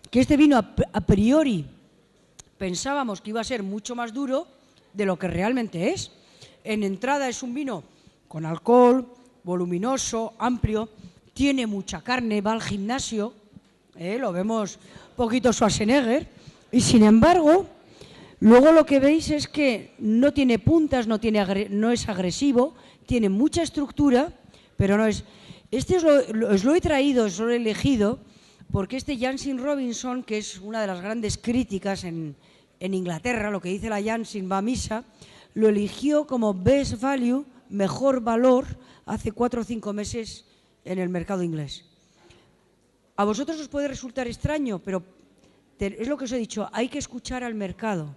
que este vino a priori pensábamos que iba a ser mucho más duro de lo que realmente es. En entrada es un vino con alcohol, voluminoso, amplio, tiene mucha carne, va al gimnasio, lo vemos poquito Schwarzenegger, y sin embargo, luego lo que veis es que no tiene puntas, no es agresivo, tiene mucha estructura, pero no es... os lo he traído, os lo he elegido, porque este Jancis Robinson, que es una de las grandes críticas en Inglaterra, lo que dice la Jancis va a misa, lo eligió como best value, mejor valor, hace 4 o 5 meses en el mercado inglés. A vosotros os puede resultar extraño, pero es lo que os he dicho, hay que escuchar al mercado.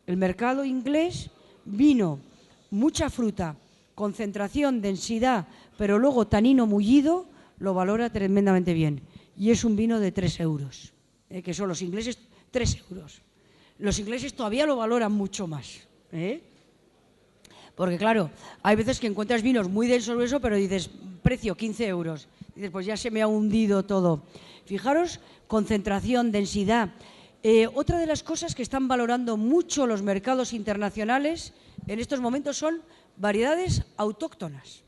El mercado inglés, vino, mucha fruta, concentración, densidad, pero luego tanino mullido, lo valora tremendamente bien. Y es un vino de 3 euros, que son los ingleses, 3 euros. Los ingleses todavía lo valoran mucho más, porque claro, hay veces que encuentras vinos muy densos, pero dices, precio 15 euros. Dices, pues ya se me ha hundido todo. Fijaros, concentración, densidad. Otra de las cosas que están valorando mucho los mercados internacionales en estos momentos son variedades autóctonas.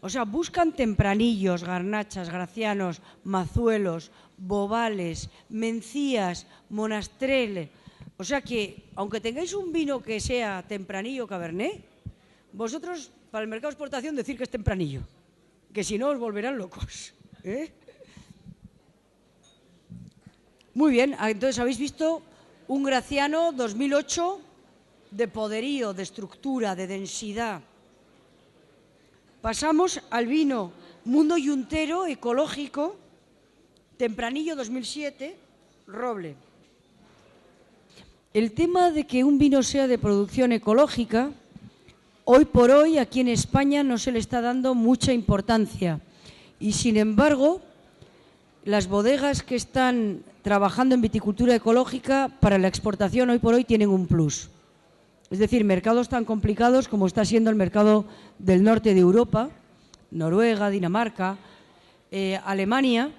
O sea, buscan tempranillos, garnachas, gracianos, mazuelos, bobales, mencías, monastrell. O sea que, aunque tengáis un vino que sea tempranillo cabernet, vosotros, para el mercado de exportación, decir que es tempranillo, que si no os volverán locos. Muy bien, entonces habéis visto un Graciano 2008 de poderío, de estructura, de densidad. Pasamos al vino Mundo Yuntero ecológico, tempranillo 2007, roble. El tema de que un vino sea de producción ecológica, hoy por hoy aquí en España no se le está dando mucha importancia y sin embargo las bodegas que están trabajando en viticultura ecológica para la exportación hoy por hoy tienen un plus. Es decir, mercados tan complicados como está siendo el mercado del norte de Europa, Noruega, Dinamarca, Alemania,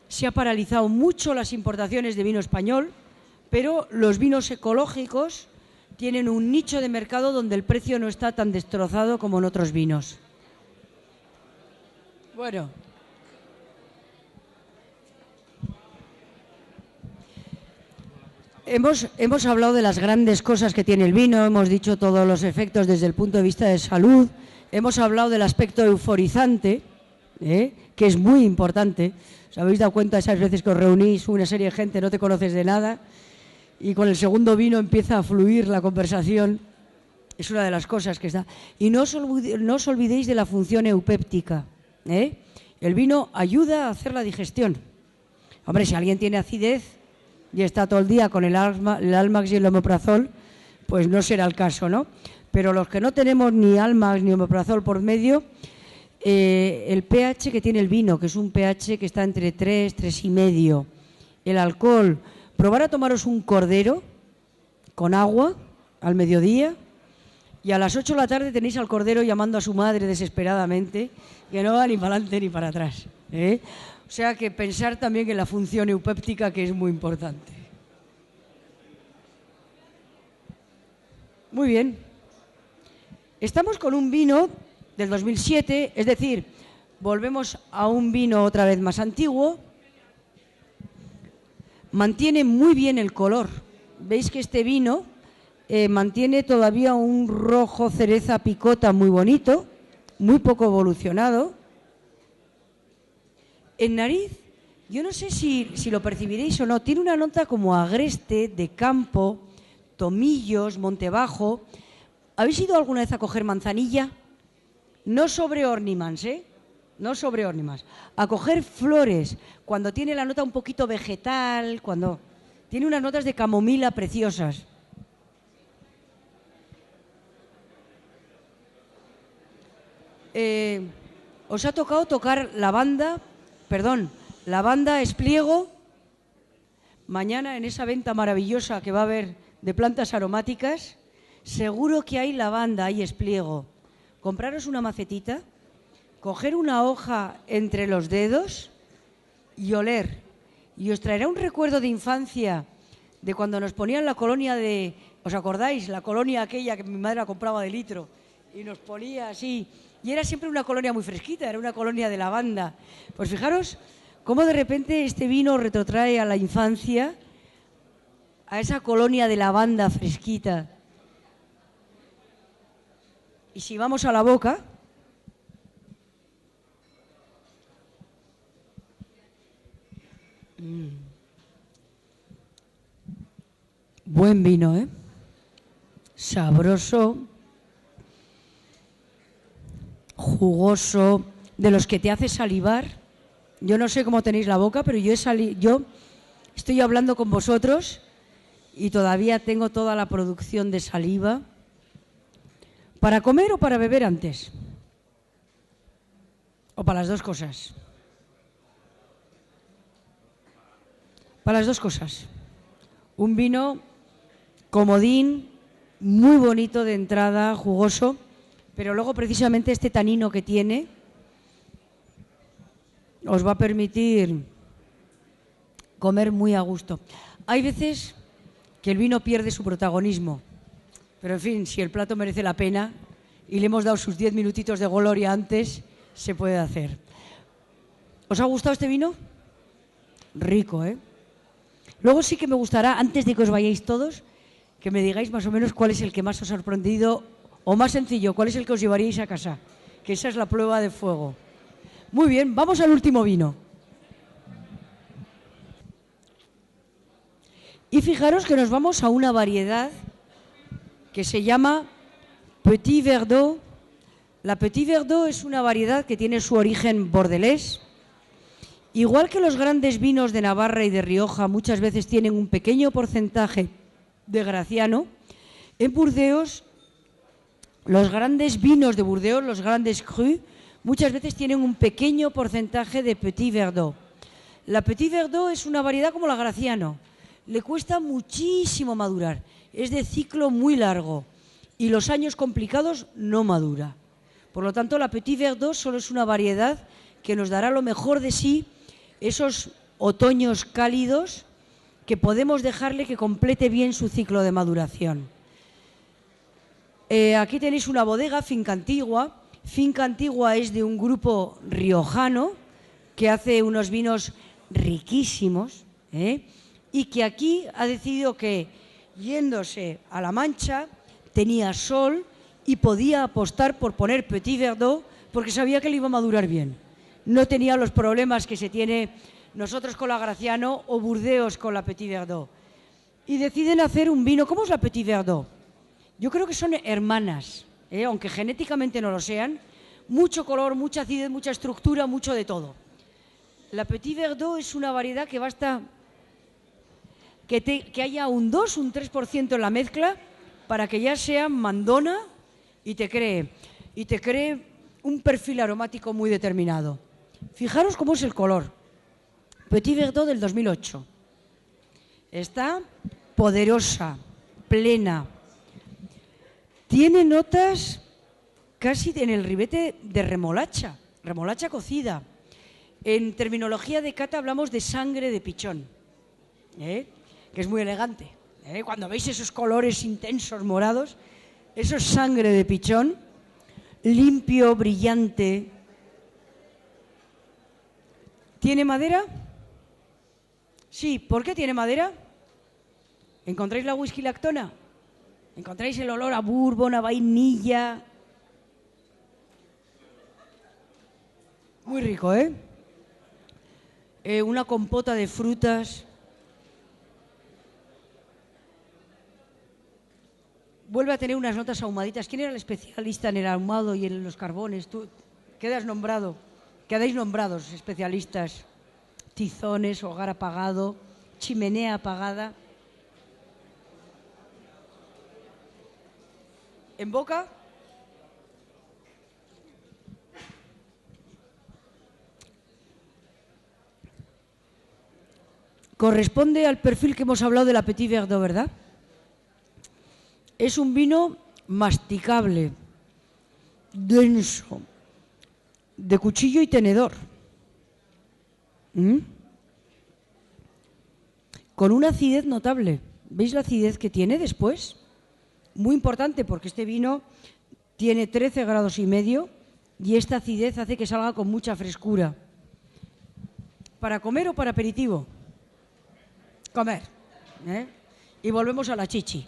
se ha paralizado mucho las importaciones de vino español, pero los vinos ecológicos tienen un nicho de mercado donde el precio no está tan destrozado como en otros vinos. Bueno. Hemos hablado de las grandes cosas que tiene el vino, hemos dicho todos los efectos desde el punto de vista de salud, hemos hablado del aspecto euforizante, que es muy importante. ¿Os habéis dado cuenta esas veces que os reunís una serie de gente, no te conoces de nada, y con el segundo vino empieza a fluir la conversación? Es una de las cosas que está. Y no os olvidéis de la función eupéptica. El vino ayuda a hacer la digestión. Hombre, si alguien tiene acidez y está todo el día con el Almax y el omeprazol, pues no será el caso, ¿no? Pero los que no tenemos ni Almax ni omeprazol por medio, el pH que tiene el vino, que es un pH que está entre 3, 3,5, el alcohol, probar a tomaros un cordero con agua al mediodía y a las 8 de la tarde tenéis al cordero llamando a su madre desesperadamente, que no va ni para adelante ni para atrás, O sea que pensar también en la función eupéptica, que es muy importante. Muy bien. Estamos con un vino del 2007, es decir, volvemos a un vino otra vez más antiguo. Mantiene muy bien el color. Veis que este vino mantiene todavía un rojo cereza picota muy bonito, muy poco evolucionado. En nariz, yo no sé si lo percibiréis o no, tiene una nota como agreste, de campo, tomillos, montebajo. ¿Habéis ido alguna vez a coger manzanilla? No sobre ornimans, no sobre ornimans. A coger flores, cuando tiene la nota un poquito vegetal, cuando tiene unas notas de camomila preciosas. ¿Os ha tocado tocar lavanda espliego? Mañana en esa venta maravillosa que va a haber de plantas aromáticas, seguro que hay lavanda, hay espliego. Compraros una macetita, coger una hoja entre los dedos y oler. Y os traerá un recuerdo de infancia, de cuando nos ponían la colonia de... ¿Os acordáis? La colonia aquella que mi madre la compraba de litro y nos ponía así... Y era siempre una colonia muy fresquita, era una colonia de lavanda. Pues fijaros cómo de repente este vino retrotrae a la infancia, a esa colonia de lavanda fresquita. Y si vamos a la boca, buen vino, sabroso, jugoso, de los que te hace salivar. Yo no sé cómo tenéis la boca, pero yo estoy hablando con vosotros y todavía tengo toda la producción de saliva. ¿Para comer o para beber antes? ¿O para las dos cosas? Para las dos cosas. Un vino comodín, muy bonito de entrada, jugoso, pero luego precisamente este tanino que tiene os va a permitir comer muy a gusto. Hay veces que el vino pierde su protagonismo, pero en fin, si el plato merece la pena y le hemos dado sus 10 minutitos de gloria antes, se puede hacer. ¿Os ha gustado este vino? Rico, ¿eh? Luego sí que me gustará, antes de que os vayáis todos, que me digáis más o menos cuál es el que más os ha sorprendido, o más sencillo, cuál es el que os llevaríais a casa, que esa es la prueba de fuego. Muy bien, vamos al último vino. Y fijaros que nos vamos a una variedad que se llama Petit Verdot. La Petit Verdot es una variedad que tiene su origen bordelés. Igual que los grandes vinos de Navarra y de Rioja muchas veces tienen un pequeño porcentaje de Graciano, en Burdeos los grandes vinos de Burdeos, los grandes crus, muchas veces tienen un pequeño porcentaje de Petit Verdot. La Petit Verdot es una variedad como la Graciano, le cuesta muchísimo madurar, es de ciclo muy largo y los años complicados no madura. Por lo tanto, la Petit Verdot solo es una variedad que nos dará lo mejor de sí esos otoños cálidos que podemos dejarle que complete bien su ciclo de maduración. Aquí tenéis una bodega, Finca Antigua. Finca Antigua es de un grupo riojano que hace unos vinos riquísimos, y que aquí ha decidido que, yéndose a La Mancha, tenía sol y podía apostar por poner Petit Verdot porque sabía que le iba a madurar bien. No tenía los problemas que se tiene nosotros con la Graciano o Burdeos con la Petit Verdot. Y deciden hacer un vino. ¿Cómo es la Petit Verdot? Yo creo que son hermanas, aunque genéticamente no lo sean. Mucho color, mucha acidez, mucha estructura, mucho de todo. La Petit Verdot es una variedad que basta que haya un 2, un 3% en la mezcla para que ya sea mandona y te cree un perfil aromático muy determinado. Fijaros cómo es el color. Petit Verdot del 2008. Está poderosa, plena. Tiene notas casi en el ribete de remolacha cocida. En terminología de cata hablamos de sangre de pichón, que es muy elegante. Cuando veis esos colores intensos morados, eso es sangre de pichón, limpio, brillante. ¿Tiene madera? Sí, ¿por qué tiene madera? ¿Encontráis la whisky lactona? ¿Encontráis el olor a bourbon, a vainilla? Muy rico, ¿eh? Una compota de frutas. Vuelve a tener unas notas ahumaditas. ¿Quién era el especialista en el ahumado y en los carbones? Tú quedáis nombrados especialistas. Tizones, hogar apagado, chimenea apagada. ¿En boca? Corresponde al perfil que hemos hablado de la Petit Verdot, ¿verdad? Es un vino masticable, denso, de cuchillo y tenedor. Con una acidez notable. ¿Veis la acidez que tiene después? Muy importante porque este vino tiene 13,5 grados y esta acidez hace que salga con mucha frescura. ¿Para comer o para aperitivo? Comer. Y volvemos a la chichi.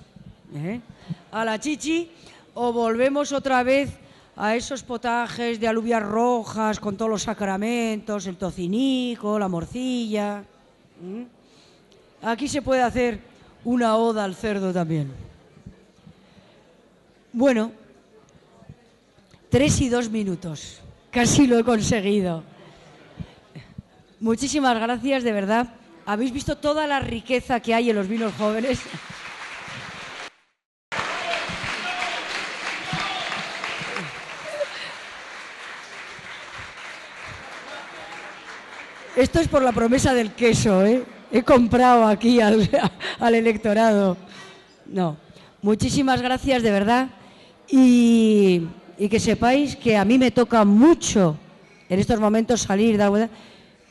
A la chichi, o volvemos otra vez a esos potajes de alubias rojas con todos los sacramentos, el tocinico, la morcilla. Aquí se puede hacer una oda al cerdo también. Bueno, 3 y 2 minutos. Casi lo he conseguido. Muchísimas gracias, de verdad. Habéis visto toda la riqueza que hay en los vinos jóvenes. Esto es por la promesa del queso, ¿eh? He comprado aquí al electorado. No, muchísimas gracias de verdad y que sepáis que a mí me toca mucho en estos momentos salir,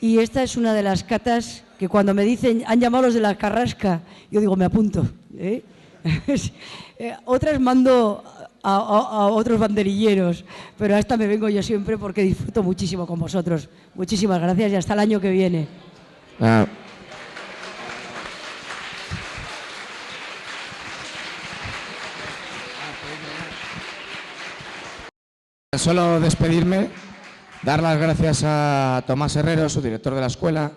y esta es una de las catas que cuando me dicen, han llamado los de la Carrasca, yo digo, me apunto, ¿eh? Otras mando a otros banderilleros, pero a esta me vengo yo siempre porque disfruto muchísimo con vosotros. Muchísimas gracias y hasta el año que viene. Solo despedirme, dar las gracias a Tomás Herrero, su director de la escuela,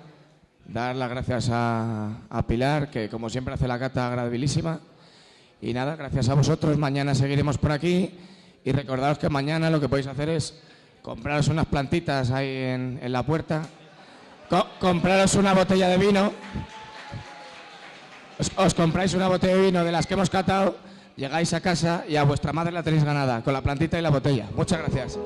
dar las gracias a Pilar, que como siempre hace la cata agradabilísima. Y nada, gracias a vosotros, mañana seguiremos por aquí y recordaros que mañana lo que podéis hacer es compraros unas plantitas ahí en la puerta, compraros una botella de vino, os compráis una botella de vino de las que hemos catado, llegáis a casa y a vuestra madre la tenéis ganada, con la plantita y la botella. Muchas gracias.